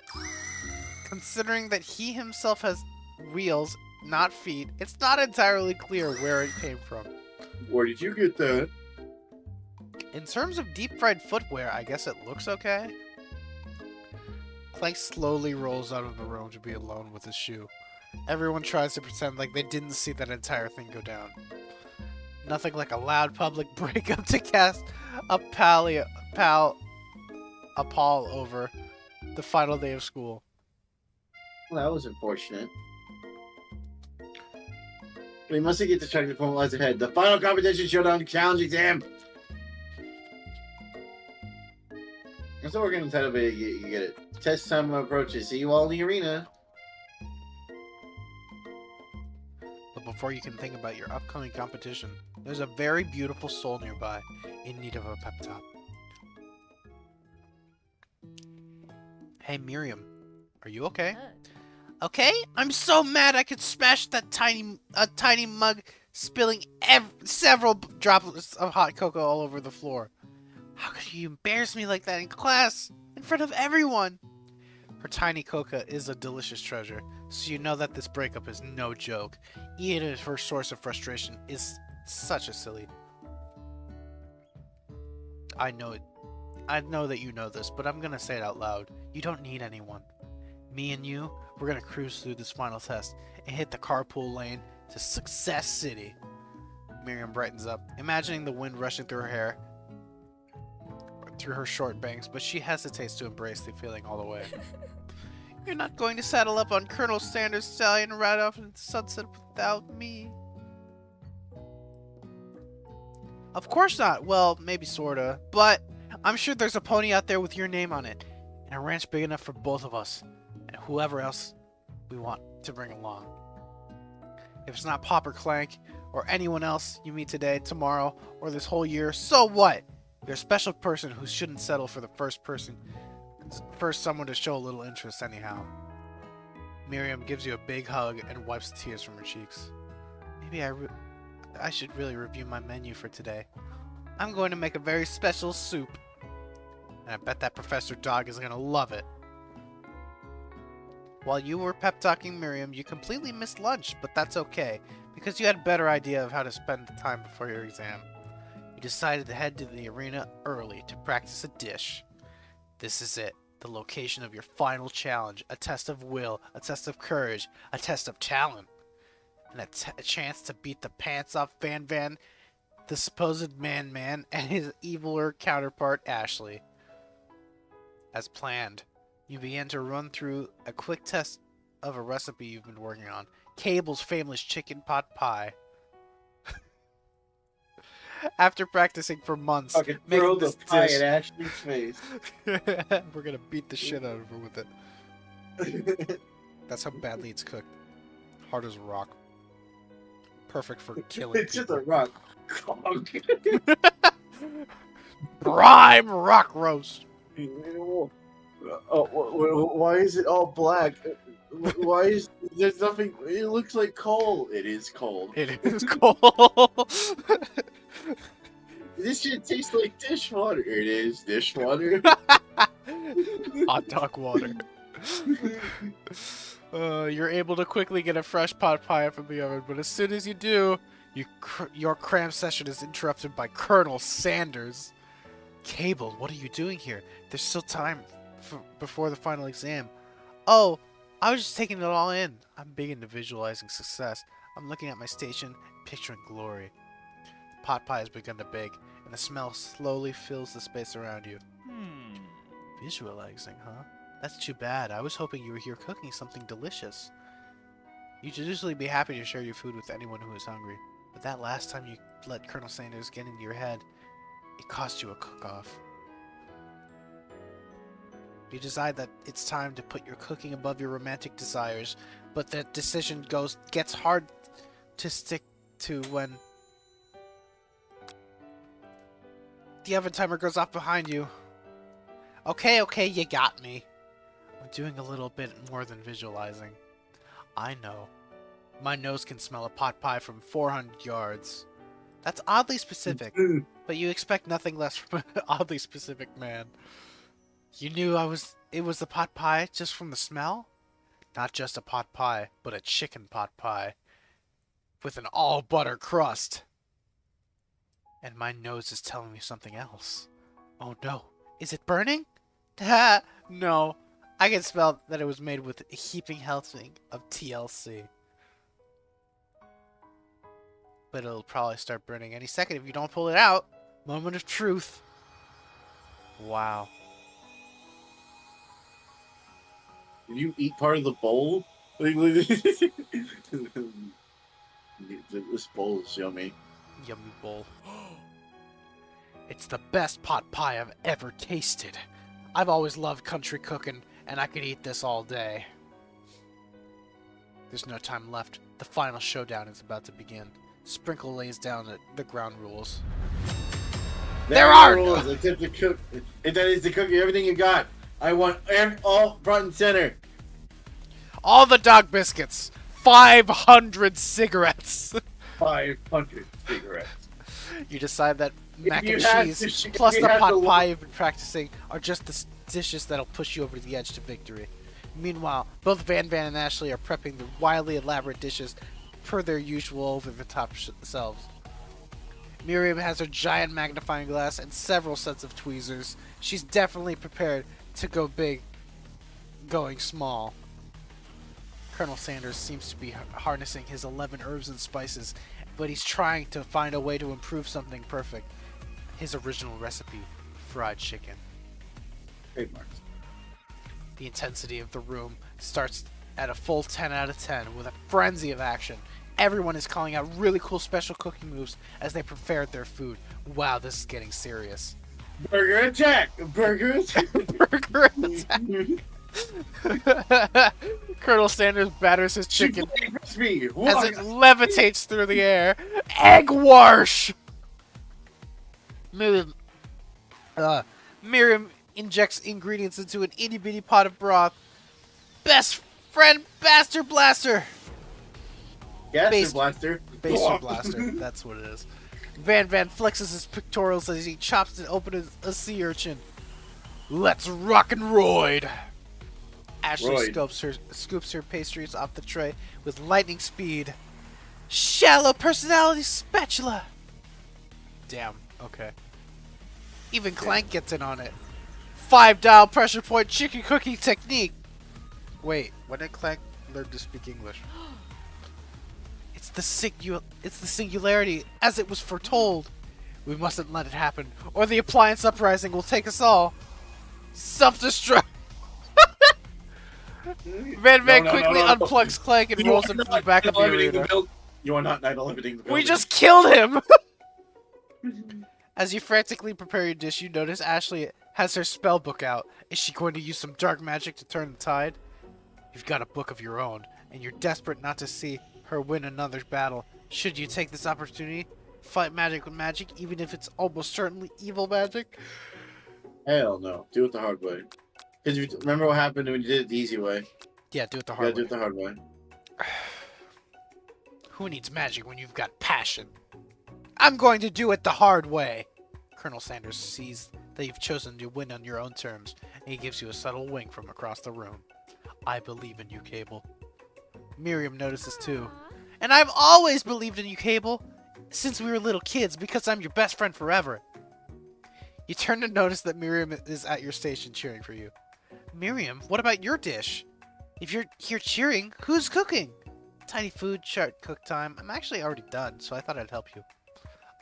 Considering that he himself has wheels, not feet, it's not entirely clear where it came from. Where did you get that? In terms of deep-fried footwear, I guess it looks okay. Clank slowly rolls out of the room to be alone with his shoe. Everyone tries to pretend like they didn't see that entire thing go down. Nothing like a loud public breakup to cast a pall over the final day of school. Well, that was unfortunate. We must get distracted from what lies ahead. The final competition showdown challenge exam. I'm still working on the title, but you get it. Test time approaches. See you all in the arena. But before you can think about your upcoming competition, there's a very beautiful soul nearby in need of a pep talk. Hey Miriam, are you okay? Okay? I'm so mad I could smash that tiny mug, spilling several droplets of hot cocoa all over the floor. How could you embarrass me like that in class, in front of everyone? Her tiny coca is a delicious treasure, so you know that this breakup is no joke, even if her source of frustration is such a silly. I know that you know this, but I'm gonna say it out loud. You don't need anyone. Me and you, we're gonna cruise through this final test and hit the carpool lane to Success City. Miriam brightens up, imagining the wind rushing through her hair, through her short bangs, but she hesitates to embrace the feeling all the way. You're not going to saddle up on Colonel Sanders' stallion and ride off into the sunset without me. Of course not. Well, maybe sorta. But I'm sure there's a pony out there with your name on it. And a ranch big enough for both of us. And whoever else we want to bring along. If it's not Pop or Clank, or anyone else you meet today, tomorrow, or this whole year, so what? You're a special person who shouldn't settle for the first someone to show a little interest anyhow. Miriam gives you a big hug and wipes the tears from her cheeks. Maybe I should really review my menu for today. I'm going to make a very special soup. And I bet that Professor Dog is going to love it. While you were pep-talking Miriam, you completely missed lunch, but that's okay, because you had a better idea of how to spend the time before your exam. You decided to head to the arena early to practice a dish. This is it, the location of your final challenge, a test of will, a test of courage, a test of talent, and a chance to beat the pants off Van, the supposed man, and his eviler counterpart Ashley. As planned, you begin to run through a quick test of a recipe you've been working on, Cable's famous chicken pot pie. After practicing for months, I can throw the this pie dish, at Ashley's face. we're gonna beat the shit out of her with it. That's how badly it's cooked. Hard as a rock. Perfect for killing It's just people. a rock. Prime rock roast. Oh, why is it all black? Why is there's nothing? It looks like coal. It is cold. It is cold. This shit tastes like dishwater. It is dishwater. Hot dog water. You're able to quickly get a fresh pot pie from the oven, but as soon as you do, your cram session is interrupted by Colonel Sanders. Cable, what are you doing here? There's still time before the final exam. Oh, I was just taking it all in. I'm big into visualizing success. I'm looking at my station, picturing glory. The pot pie has begun to bake, and the smell slowly fills the space around you. Visualizing, huh? That's too bad. I was hoping you were here cooking something delicious. You'd usually be happy to share your food with anyone who is hungry, but that last time you let Colonel Sanders get into your head, it cost you a cook-off. You decide that it's time to put your cooking above your romantic desires, but that decision gets hard to stick to when the oven timer goes off behind you. Okay, you got me. I'm doing a little bit more than visualizing. I know. My nose can smell a pot pie from 400 yards. That's oddly specific, but you expect nothing less from an oddly specific man. You knew it was the pot pie just from the smell? Not just a pot pie, but a chicken pot pie. With an all butter crust. And my nose is telling me something else. Oh no, is it burning? No, I can smell that it was made with a heaping helping of TLC. But it'll probably start burning any second if you don't pull it out. Moment of truth. Wow. Did you eat part of the bowl? This bowl is yummy. Yummy bowl. It's the best pot pie I've ever tasted. I've always loved country cooking, and I could eat this all day. There's no time left. The final showdown is about to begin. Sprinkle lays down the ground rules. There are rules. Attempt to cook. That is to cook everything you got. I want all front and center. All the dog biscuits. 500 cigarettes. 500 cigarettes. You decide that mac and cheese if plus you the had pot to- pie you've been practicing are just the dishes that'll push you over the edge to victory. Meanwhile, both Van and Ashley are prepping the wildly elaborate dishes per their usual over-the-top selves. Miriam has her giant magnifying glass and several sets of tweezers. She's definitely prepared to go big, going small. Colonel Sanders seems to be harnessing his 11 herbs and spices, but he's trying to find a way to improve something perfect. His original recipe, fried chicken. Trademarks. The intensity of the room starts at a full 10 out of 10 with a frenzy of action. Everyone is calling out really cool special cooking moves as they prepare their food. Wow, this is getting serious. Burger attack! Burger attack! Burger attack! Colonel Sanders batters his chicken as it levitates through the air. Egg wash! Miriam injects ingredients into an itty bitty pot of broth. Best friend Baster Blaster! Gaster Blaster. Baster Blaster, that's what it is. Van flexes his pectorals as he chops it open as a sea urchin. Let's rock and roid! Ashley scoops her pastries off the tray with lightning speed. Shallow personality spatula! Damn, okay. Even Clank gets in on it. 5-dial pressure point chicken cooking technique! Wait, when did Clank learn to speak English? It's the singularity, as it was foretold. We mustn't let it happen, or the appliance uprising will take us all. Self-destruct. Van quickly unplugs Clank and rolls him back in the arena. You are not 9/11ing the building. We just killed him! As you frantically prepare your dish, you notice Ashley has her spell book out. Is she going to use some dark magic to turn the tide? You've got a book of your own, and you're desperate not to see her win another battle. Should you take this opportunity? Fight magic with magic, even if it's almost certainly evil magic? Hell no. Do it the hard way. Because remember what happened when you did it the easy way? Yeah, do it the hard way. Do it the hard way. Who needs magic when you've got passion? I'm going to do it the hard way. Colonel Sanders sees that you've chosen to win on your own terms, and he gives you a subtle wink from across the room. I believe in you, Cable. Miriam notices too. And I've always believed in you, Cable, since we were little kids, because I'm your best friend forever. You turn to notice that Miriam is at your station cheering for you. Miriam, what about your dish? If you're here cheering, who's cooking? Tiny food chart cook time. I'm actually already done, so I thought I'd help you.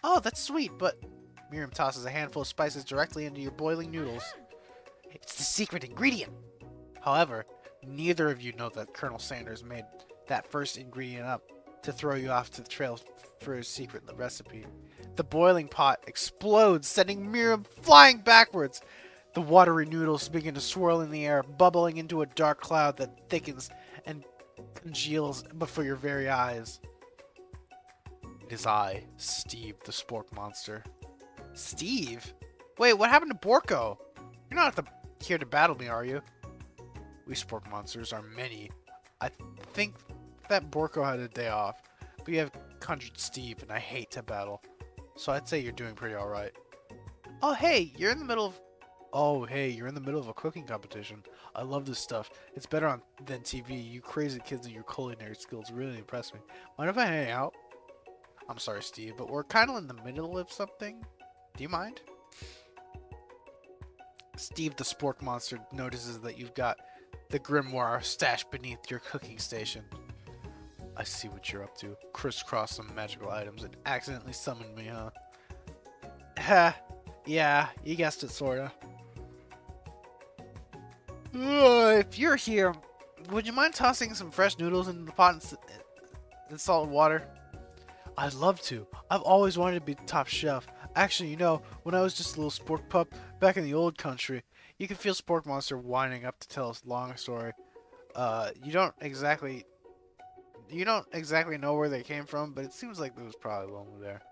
Oh, that's sweet, but... Miriam tosses a handful of spices directly into your boiling noodles. It's the secret ingredient! However, neither of you know that Colonel Sanders made that first ingredient up to throw you off to the trail for his secret recipe. The boiling pot explodes, sending Miriam flying backwards. The watery noodles begin to swirl in the air, bubbling into a dark cloud that thickens and congeals before your very eyes. It is I, Steve, the spork monster. Steve? Wait, what happened to Borko? You're not here to battle me, are you? We spork monsters are many. I think that Borko had a day off, but you have Conjured Steve, and I hate to battle. So I'd say you're doing pretty alright. Oh hey, you're in the middle of... Oh hey, you're in the middle of a cooking competition. I love this stuff. It's better than TV. You crazy kids and your culinary skills really impress me. Mind if I hang out? I'm sorry, Steve, but we're kind of in the middle of something. Do you mind? Steve the Spork Monster notices that you've got the grimoire stashed beneath your cooking station. I see what you're up to. Crisscross some magical items and accidentally summoned me, huh? Ha! Yeah, you guessed it, sorta. If you're here, would you mind tossing some fresh noodles into the pot and salt and water? I'd love to. I've always wanted to be top chef. Actually, you know, when I was just a little spork pup back in the old country, you can feel Spork Monster winding up to tell a long story. You don't exactly know where they came from, but it seems like there was probably one there.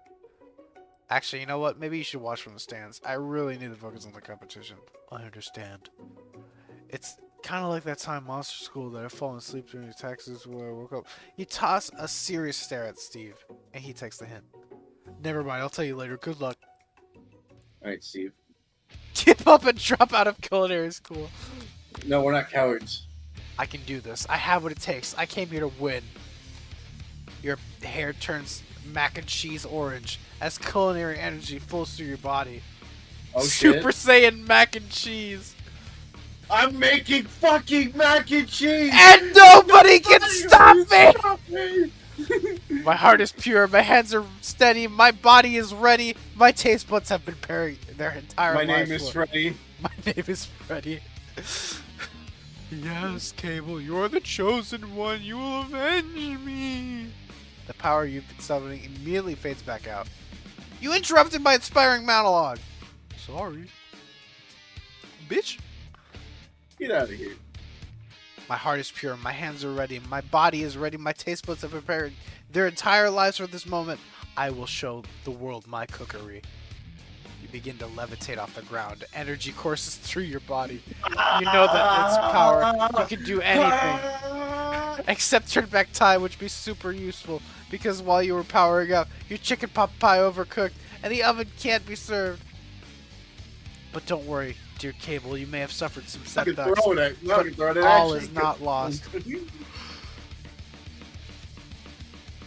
Actually, you know what? Maybe you should watch from the stands. I really need to focus on the competition. I understand. It's kind of like that time Monster School that I've fallen asleep during taxes where I woke up. You toss a serious stare at Steve, and he takes the hint. Never mind, I'll tell you later. Good luck. Alright, Steve. Tip up and drop out of culinary school. No, we're not cowards. I can do this. I have what it takes. I came here to win. Your hair turns mac and cheese orange as culinary energy flows through your body. Oh, Super shit. Saiyan mac and cheese. I'm making fucking mac and cheese! And nobody can stop me! Stop me! My heart is pure, my hands are steady, my body is ready, my taste buds have been pairing their entire My lives. name is Freddy. My name is Freddy. Yes, Cable, you're the chosen one. You will avenge me. The power you've been summoning immediately fades back out. You interrupted my inspiring monologue. Sorry. Bitch. Get out of here. My heart is pure, my hands are ready, my body is ready, my taste buds have prepared their entire lives for this moment. I will show the world my cookery. You begin to levitate off the ground. Energy courses through your body. You know that it's power. You can do anything. Except turn back time, which would be super useful. Because while you were powering up, your chicken pot pie overcooked, and the oven can't be served. But don't worry, dear Cable, you may have suffered some I can setbacks. throw it. No, I can throw it. All is not lost.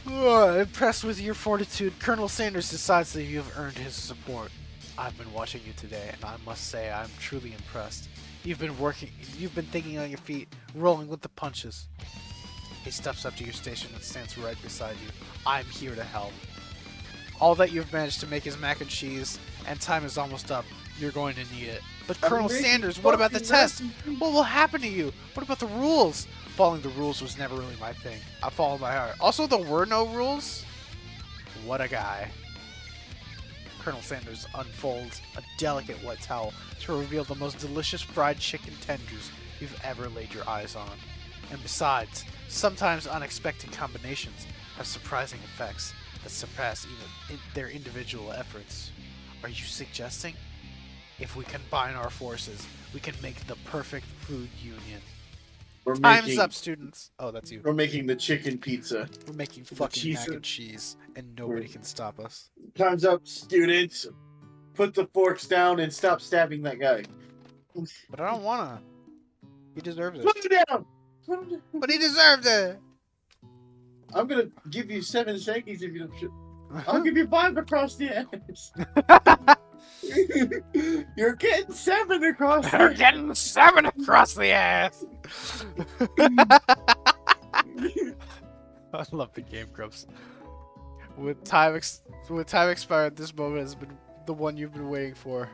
Impressed with your fortitude, Colonel Sanders decides that you have earned his support. I've been watching you today, and I must say I'm truly impressed. You've been thinking on your feet, rolling with the punches. He steps up to your station and stands right beside you. I'm here to help. All that you've managed to make is mac and cheese, and time is almost up. You're going to need it. But Colonel Sanders, what about the test? What will happen to you? What about the rules? Following the rules was never really my thing. I followed my heart. Also, there were no rules? What a guy. Colonel Sanders unfolds a delicate white towel to reveal the most delicious fried chicken tenders you've ever laid your eyes on. And besides, sometimes unexpected combinations have surprising effects that surpass even their individual efforts. Are you suggesting? If we combine our forces, we can make the perfect food union. Time's up, students. Oh, that's you. We're making the chicken pizza. We're making fucking mac and cheese, and nobody can stop us. Time's up, students. Put the forks down and stop stabbing that guy. But I don't wanna. He deserves it. Put him down! Put him down. But he deserved it! I'm gonna give you 7 shankies if you don't shoot. I'll give you 5 across the ass. You're getting 7 across the ass. You're getting 7 across the ass! I love the Game Grumps. With time expired, this moment has been the one you've been waiting for.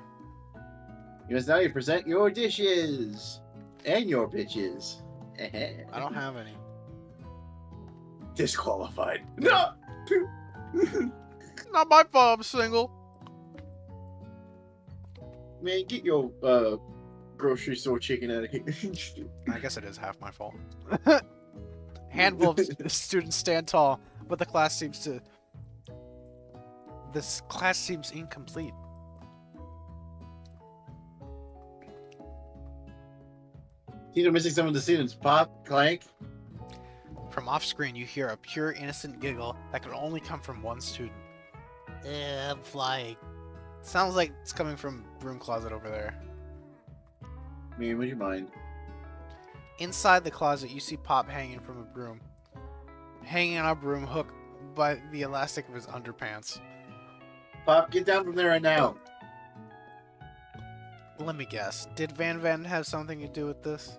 Because now you present your dishes. And your bitches. I don't have any. Disqualified. No! Not my fault, I'm single. Man, get your grocery store chicken out of here. I guess it is half my fault. Handful of students stand tall, but this class seems incomplete. Teacher missing some of the students. Pop, clank. From off-screen, you hear a pure, innocent giggle that could only come from one student. I'm flying. Sounds like it's coming from broom closet over there. Miriam, would you mind? Inside the closet, you see Pop hanging from a broom. Hanging on a broom hook by the elastic of his underpants. Pop, get down from there right now. Let me guess, did Van Van have something to do with this?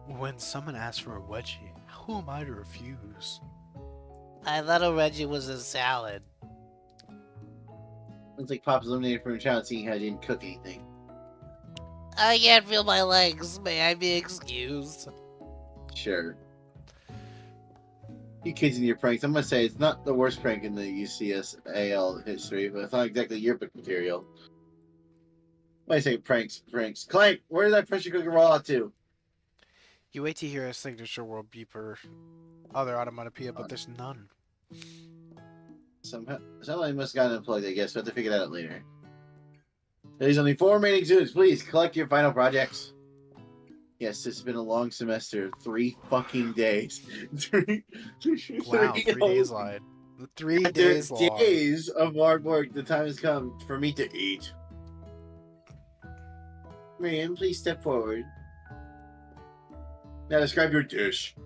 When someone asks for a wedgie, who am I to refuse? I thought a wedgie was a salad. Looks like Pop's eliminated from the challenge seeing how he didn't cook anything. I can't feel my legs. May I be excused? Sure. You kids and your pranks. I'm gonna say it's not the worst prank in the UCSAL history, but it's not exactly yearbook material. Why say pranks? Clank, where did that pressure cooker roll out to? You wait to hear a signature world beeper, other automatopoeia, but there's none. Somebody must have gotten unplugged, I guess. We'll have to figure that out later. There's only 4 remaining students. Please collect your final projects. Yes, it's been a long semester. 3 fucking days. Wow, 3 days lied. 3 days long. Days of hard work. The time has come for me to eat. Miriam, please step forward. Now describe your dish.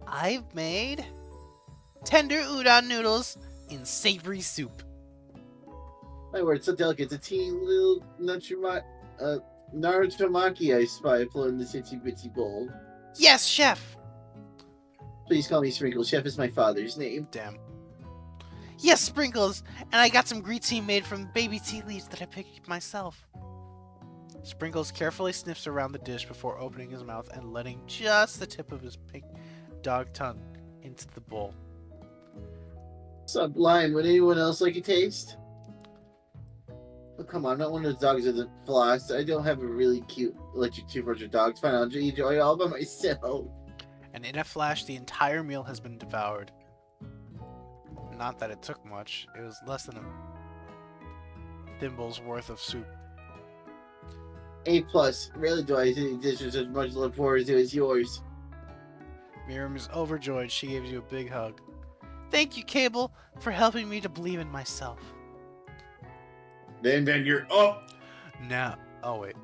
I've made tender udon noodles in savory soup. My word, so delicate. It's a teeny little Narutomaki I spy floating in this itsy bitsy bowl. Yes, chef! Please call me Sprinkles. Chef is my father's name. Damn. Yes, Sprinkles! And I got some green tea made from baby tea leaves that I picked myself. Sprinkles carefully sniffs around the dish before opening his mouth and letting just the tip of his pink dog tongue into the bowl. Sublime. Would anyone else like a taste? Oh, come on, I'm not one of those dogs with a floss. I don't have a really cute electric toothbrush or dog. Fine, I'll enjoy it all by myself. And in a flash, the entire meal has been devoured. Not that it took much. It was less than a thimble's worth of soup. A+. Rarely do I see dishes as much love forward to as yours. Miriam is overjoyed. She gives you a big hug. Thank you, Cable, for helping me to believe in myself. Then you're up. Now, oh wait.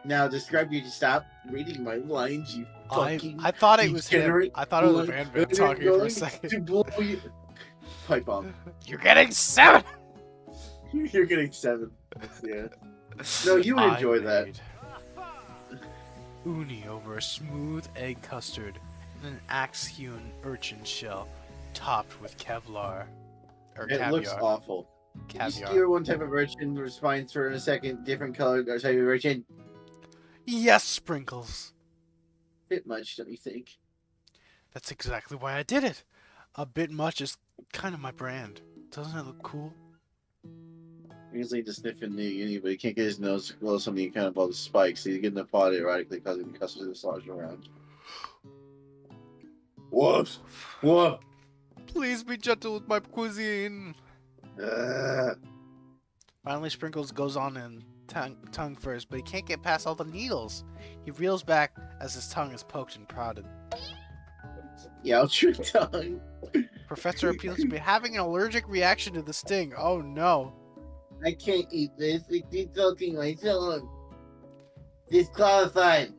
Now describe you to stop reading my lines, you fucking. I thought it was him. I thought it was Van Van talking for a second. To blow you. Pipe bomb. You're getting 7. You're getting 7. Yeah. No, you would enjoy that. Uni over a smooth egg custard and an axe-hewn urchin shell, topped with Kevlar. Or it caviar. Looks awful. Caviar. You skewer one type of urchin, responds for a second, different color type of urchin. Yes, Sprinkles. Bit much, don't you think? That's exactly why I did it. A bit much is kind of my brand. Doesn't it look cool? Usually just sniffing the uni, but he can't get his nose close on the kind of all the spikes, so he's getting the pot erotically causing the customers to slosh around. Woof! Woof! Please be gentle with my cuisine. Finally, Sprinkles goes on and tongue first, but he can't get past all the needles. He reels back as his tongue is poked and prodded. Yeah, I'll your tongue. Professor appeals to be having an allergic reaction to the sting. Oh no. I can't eat this. It's insulting my tongue. Disqualified.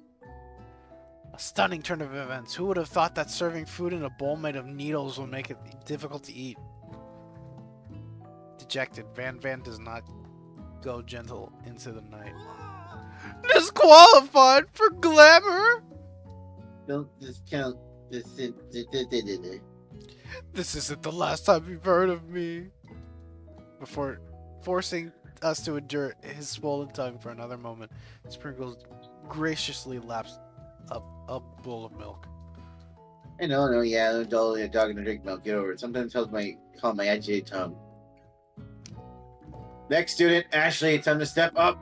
A stunning turn of events. Who would have thought that serving food in a bowl made of needles would make it difficult to eat? Dejected, Van Van does not go gentle into the night. Disqualified for glamour? Don't discount this. This isn't the last time you've heard of me. Before forcing us to endure his swollen tongue for another moment, Sprinkles graciously laps up a bowl of milk. I know, yeah, I'm totally a dog and a drink milk. Get over it. Sometimes tells call my agitated tongue. Next student, Ashley, time to step up.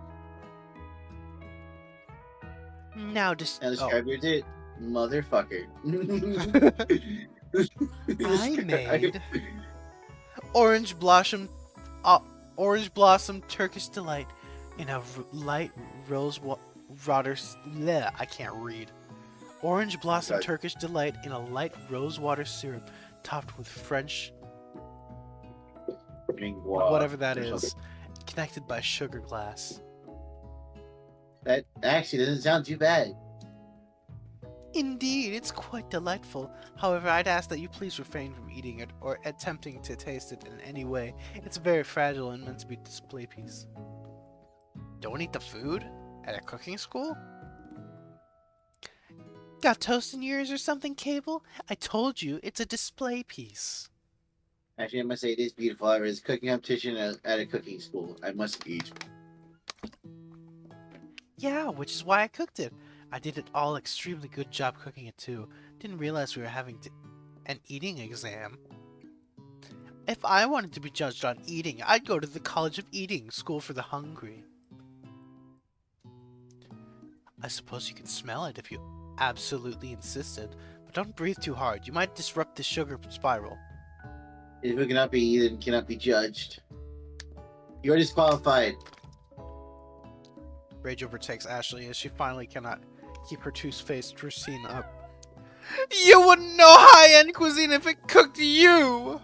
Now just describe your date, motherfucker. I made orange blossom Turkish delight in a light rose water. I can't read. Orange blossom Okay. Turkish delight in a light rosewater syrup topped with French Mingua whatever that or is, something. connected by sugar glass. That actually doesn't sound too bad. Indeed, it's quite delightful. However, I'd ask that you please refrain from eating it or attempting to taste it in any way. It's very fragile and meant to be a display piece. Don't eat the food? At a cooking school? Got toast in your ears or something, Cable? I told you, it's a display piece. Actually, I must say it is beautiful. However, it's a cooking competition at a cooking school. I must eat. Yeah, which is why I cooked it. I did it all extremely good job cooking it too. Didn't realize we were having an eating exam. If I wanted to be judged on eating, I'd go to the College of Eating, School for the Hungry. I suppose you could smell it if you absolutely insisted, but don't breathe too hard. You might disrupt the sugar spiral. If it cannot be eaten, cannot be judged. You're disqualified. Rage overtakes Ashley as she finally cannot keep her two-faced routine up. You wouldn't know high-end cuisine if it cooked you!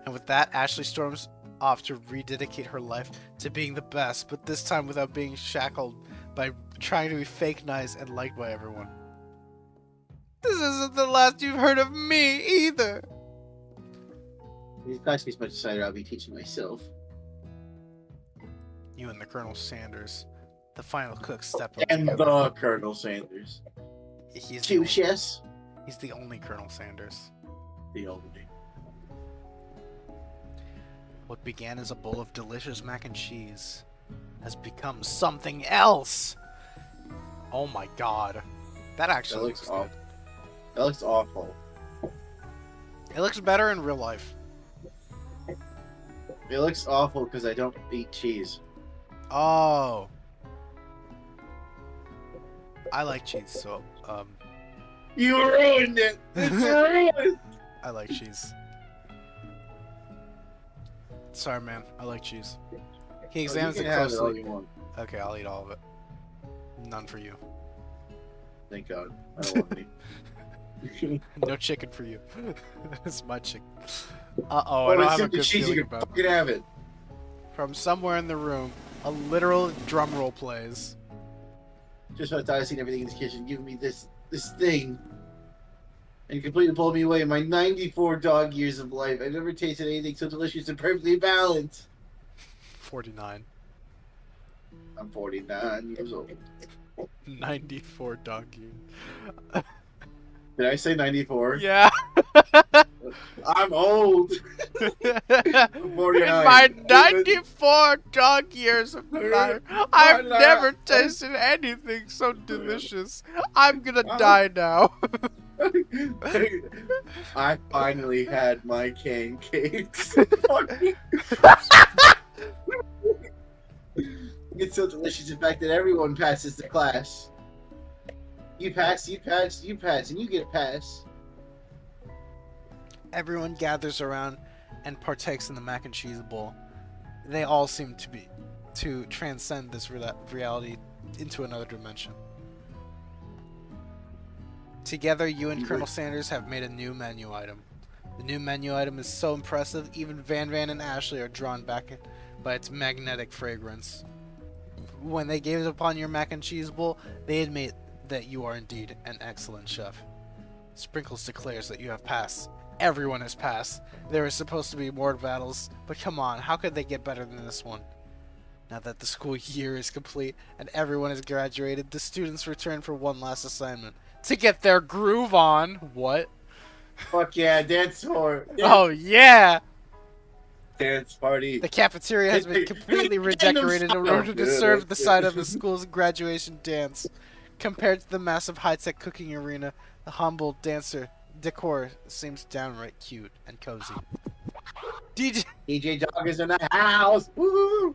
And with that, Ashley storms off to rededicate her life to being the best, but this time without being shackled by trying to be fake nice and liked by everyone. This isn't the last you've heard of me, either! These guys taste much cider. I'll be teaching myself. You and the Colonel Sanders, the final cook, step up And together. the Colonel Sanders. He's Two the, chefs. he's the only Colonel Sanders. The only. What began as a bowl of delicious mac and cheese has become something else. Oh my god. That actually looks good. awful. That looks awful. It looks better in real life. It looks awful because I don't eat cheese. Oh. I like cheese, so, You ruined it! It's ruined! I like cheese. Sorry, man. I like cheese. He examines you it can have it all closely. you want. Okay, I'll eat all of it. None for you. Thank God. I don't want any. No chicken for you. It's my chicken. Uh-oh, I Oh, don't it's have a super good cheesy. feeling You about it. fucking have it. From somewhere in the room, a literal drum roll plays. Just when I thought I'd seen everything in this kitchen, giving me this thing. And completely pulled me away in my 94 dog years of life. I've never tasted anything so delicious and perfectly balanced. 49. I'm 49 years old. 94 donkey. Did I say 94? Yeah. I'm old. In 49. my 94 dog years of life, I've never tasted anything so delicious. I'm gonna die now. I finally had my pancakes. It's so delicious, in fact, that everyone passes the class. You pass, you pass, you pass, and you get a pass. Everyone gathers around and partakes in the mac and cheese bowl. They all seem to transcend this reality into another dimension. Together, you and Colonel Sanders have made a new menu item. The new menu item is so impressive, even Van and Ashley are drawn back by its magnetic fragrance. When they gaze upon your mac and cheese bowl, they admit that you are indeed an excellent chef. Sprinkles declares that you have passed. Everyone has passed. There is supposed to be more battles, but come on, how could they get better than this one? Now that the school year is complete and everyone has graduated, the students return for one last assignment. To get their groove on. What? Fuck yeah, dance for Oh yeah! dance party. The cafeteria has been completely redecorated in order to serve the side of the school's graduation dance. Compared to the massive high-tech cooking arena, the humble dancer decor seems downright cute and cozy. DJ Dog is in the house. Woo!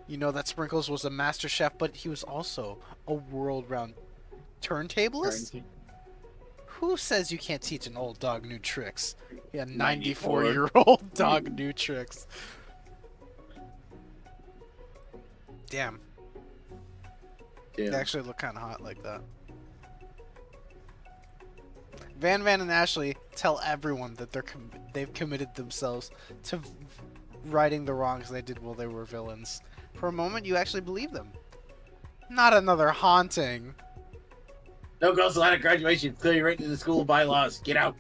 You know that Sprinkles was a master chef, but he was also a world-round turntablist? Who says you can't teach an old dog new tricks? Yeah, 94-year-old dog new tricks. Damn. They actually look kind of hot like that. Van and Ashley tell everyone that they've committed themselves to righting the wrongs they did while they were villains. For a moment, you actually believe them. Not another haunting. No girls allowed at graduation. Clearly written in the school bylaws. Get out.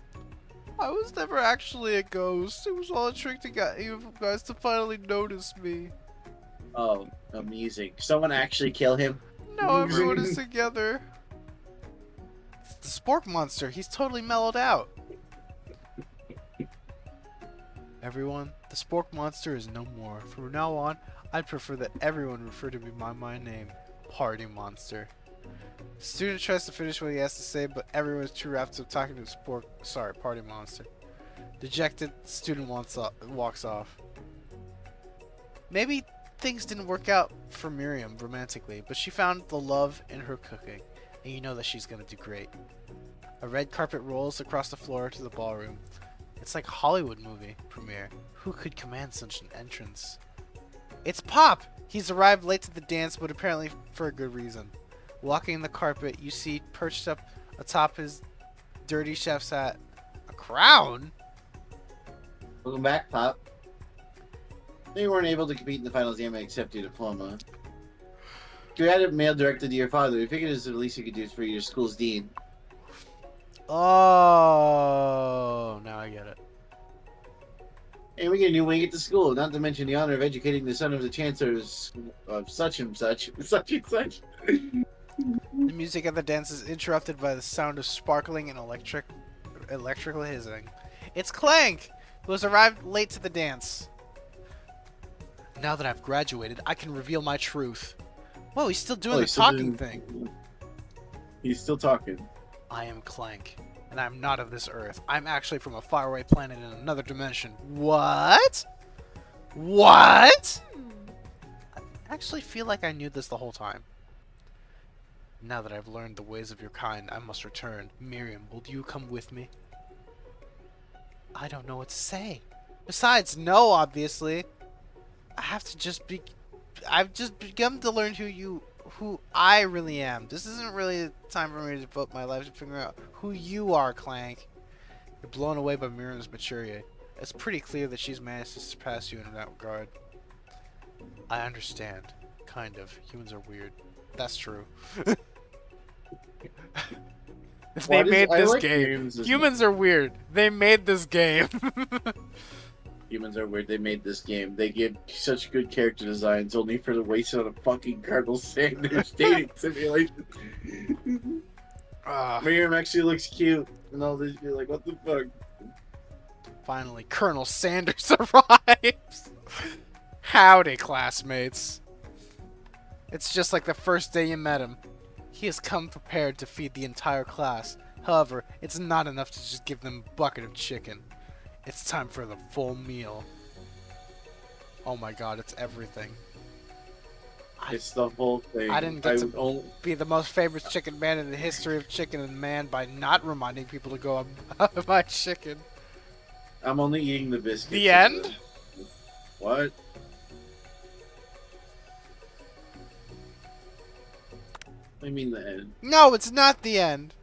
I was never actually a ghost. It was all a trick to get you guys to finally notice me. Oh, amusing. Someone actually kill him? No, everyone is together. It's the Spork Monster. He's totally mellowed out. Everyone, the Spork Monster is no more. From now on, I'd prefer that everyone refer to me by my name, Party Monster. Student tries to finish what he has to say, but everyone's too wrapped up talking to Party Monster. Dejected, student walks off. Maybe things didn't work out for Miriam romantically, but she found the love in her cooking, and you know that she's gonna do great. A red carpet rolls across the floor to the ballroom. It's like a Hollywood movie premiere. Who could command such an entrance? It's Pop! He's arrived late to the dance, but apparently for a good reason. Walking the carpet, you see perched up atop his dirty chef's hat a crown? Welcome back, Pop. They weren't able to compete in the finals and accept your diploma. You had a mail directed to your father. You figured it's the least you could do for your school's dean. Oh, now I get it. And we get a new wing at the school, not to mention the honor of educating the son of the chancellor of such and such. Such and such. The music at the dance is interrupted by the sound of sparkling and electrical hissing. It's Clank, who has arrived late to the dance. Now that I've graduated, I can reveal my truth. Whoa, he's still doing the talking thing. He's still talking. I am Clank, and I'm not of this earth. I'm actually from a faraway planet in another dimension. What? What? I actually feel like I knew this the whole time. Now that I've learned the ways of your kind, I must return. Miriam, will you come with me? I don't know what to say. Besides, no, obviously. I've just begun to learn who I really am. This isn't really the time for me to devote my life to figuring out who you are, Clank. You're blown away by Miriam's maturity. It's pretty clear that she's managed to surpass you in that regard. I understand. Kind of. Humans are weird. That's true. They made this game. Humans are weird. They made this game. Humans are weird. They made this game. They give such good character designs only for the waste on a fucking Colonel Sanders dating simulation. Miriam actually looks cute. And all this, you're like, what the fuck? Finally, Colonel Sanders arrives. Howdy, classmates. It's just like the first day you met him. He has come prepared to feed the entire class. However, it's not enough to just give them a bucket of chicken. It's time for the full meal. Oh my god, it's everything. It's the whole thing. I didn't get to be the most famous chicken man in the history of chicken and man by not reminding people to go about my chicken. I'm only eating the biscuits. The end? What? I mean the end. No, it's not the end.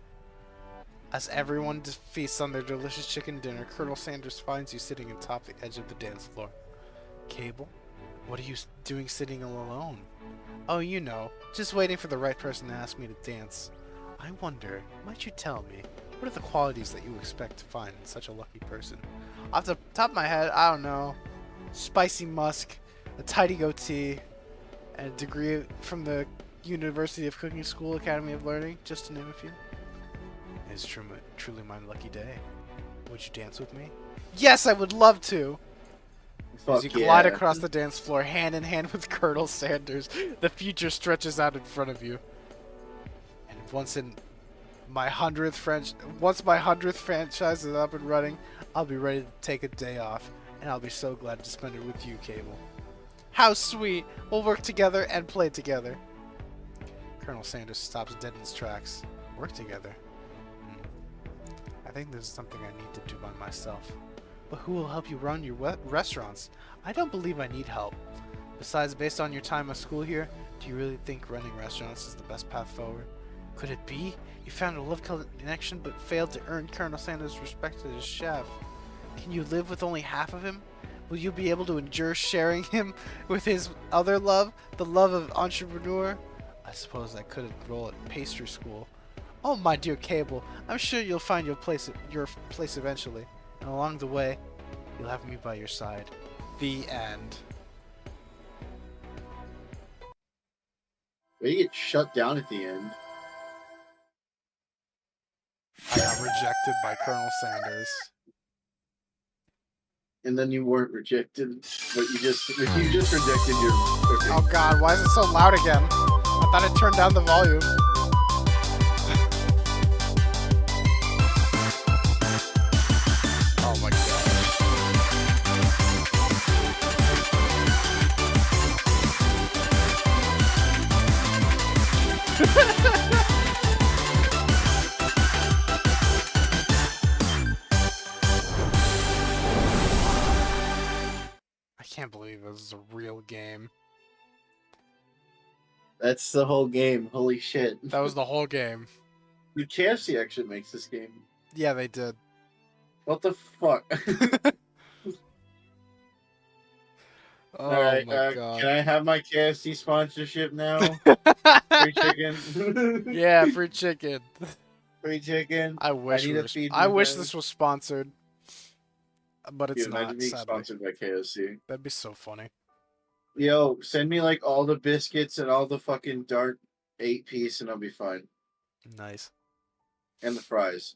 As everyone feasts on their delicious chicken dinner, Colonel Sanders finds you sitting atop the edge of the dance floor. Cable, what are you doing sitting alone? Oh, you know, just waiting for the right person to ask me to dance. I wonder, might you tell me, what are the qualities that you expect to find in such a lucky person? Off the top of my head, I don't know. Spicy musk, a tidy goatee, and a degree from the University of Cooking School Academy of Learning, just to name a few. It is truly my lucky day. Would you dance with me? Yes, I would love to! Fuck As you glide across the dance floor, hand in hand with Colonel Sanders, the future stretches out in front of you. And once my 100th franchise is up and running, I'll be ready to take a day off, and I'll be so glad to spend it with you, Cable. How sweet! We'll work together and play together. Colonel Sanders stops dead in his tracks. Work together? I think this is something I need to do by myself. But who will help you run your restaurants? I don't believe I need help. Besides, based on your time at school here, do you really think running restaurants is the best path forward? Could it be? You found a love connection but failed to earn Colonel Sanders' respect as his chef. Can you live with only half of him? Will you be able to endure sharing him with his other love, the love of entrepreneur? I suppose I could enroll at pastry school. Oh, my dear Cable, I'm sure you'll find your place eventually, and along the way, you'll have me by your side. The end. But you get shut down at the end. I got rejected by Colonel Sanders. And then you weren't rejected, but you just rejected your. Oh god, why is it so loud again? I thought I turned down the volume. Oh my god. I can't believe this is a real game. That's the whole game. Holy shit. That was the whole game. The KFC actually makes this game. Yeah, they did. What the fuck? Oh Alright, my god. can I have my KFC sponsorship now? Free chicken. Yeah, free chicken. Free chicken. I wish need we a were feed I me wish then. this was sponsored. But it's Dude, not, imagine being sadly. sponsored by KFC. That'd be so funny. Yo, send me like all the biscuits and all the fucking dark 8-piece and I'll be fine. Nice. And the fries.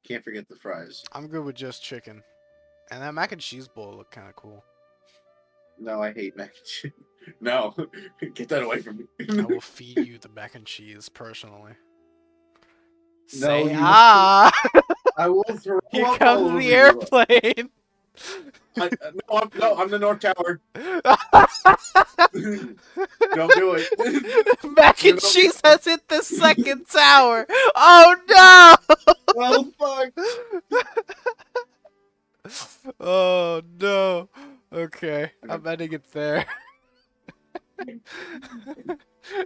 Can't forget the fries. I'm good with just chicken. And that mac and cheese bowl looked kind of cool. No, I hate mac and cheese. No, get that away from me. I will feed you the mac and cheese personally. No, Say you- ah! I will throw Here up all comes over the you. airplane! I'm the North Tower. Don't do it. Mac and No. cheese has hit the second tower! Oh no! Oh fuck. Oh no. Okay, I'm ending it there.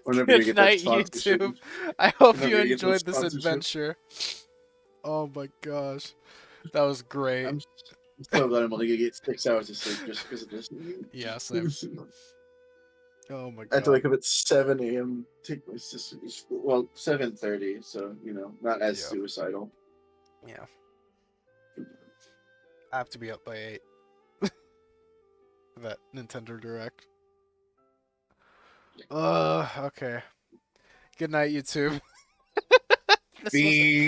We're never gonna Good get that night, sponsorship. YouTube. I hope We're never you gonna get enjoyed that this sponsorship. adventure. Oh my gosh. That was great. I'm so glad I'm only gonna get 6 hours of sleep just because of this. Yeah, same. Oh my I have to god. wake up at 7 a.m. Take my sister to school. Well, 7:30, so not as Yeah. suicidal. Yeah. I have to be up by 8. For that Nintendo Direct. Okay. Good night, YouTube. This was- Be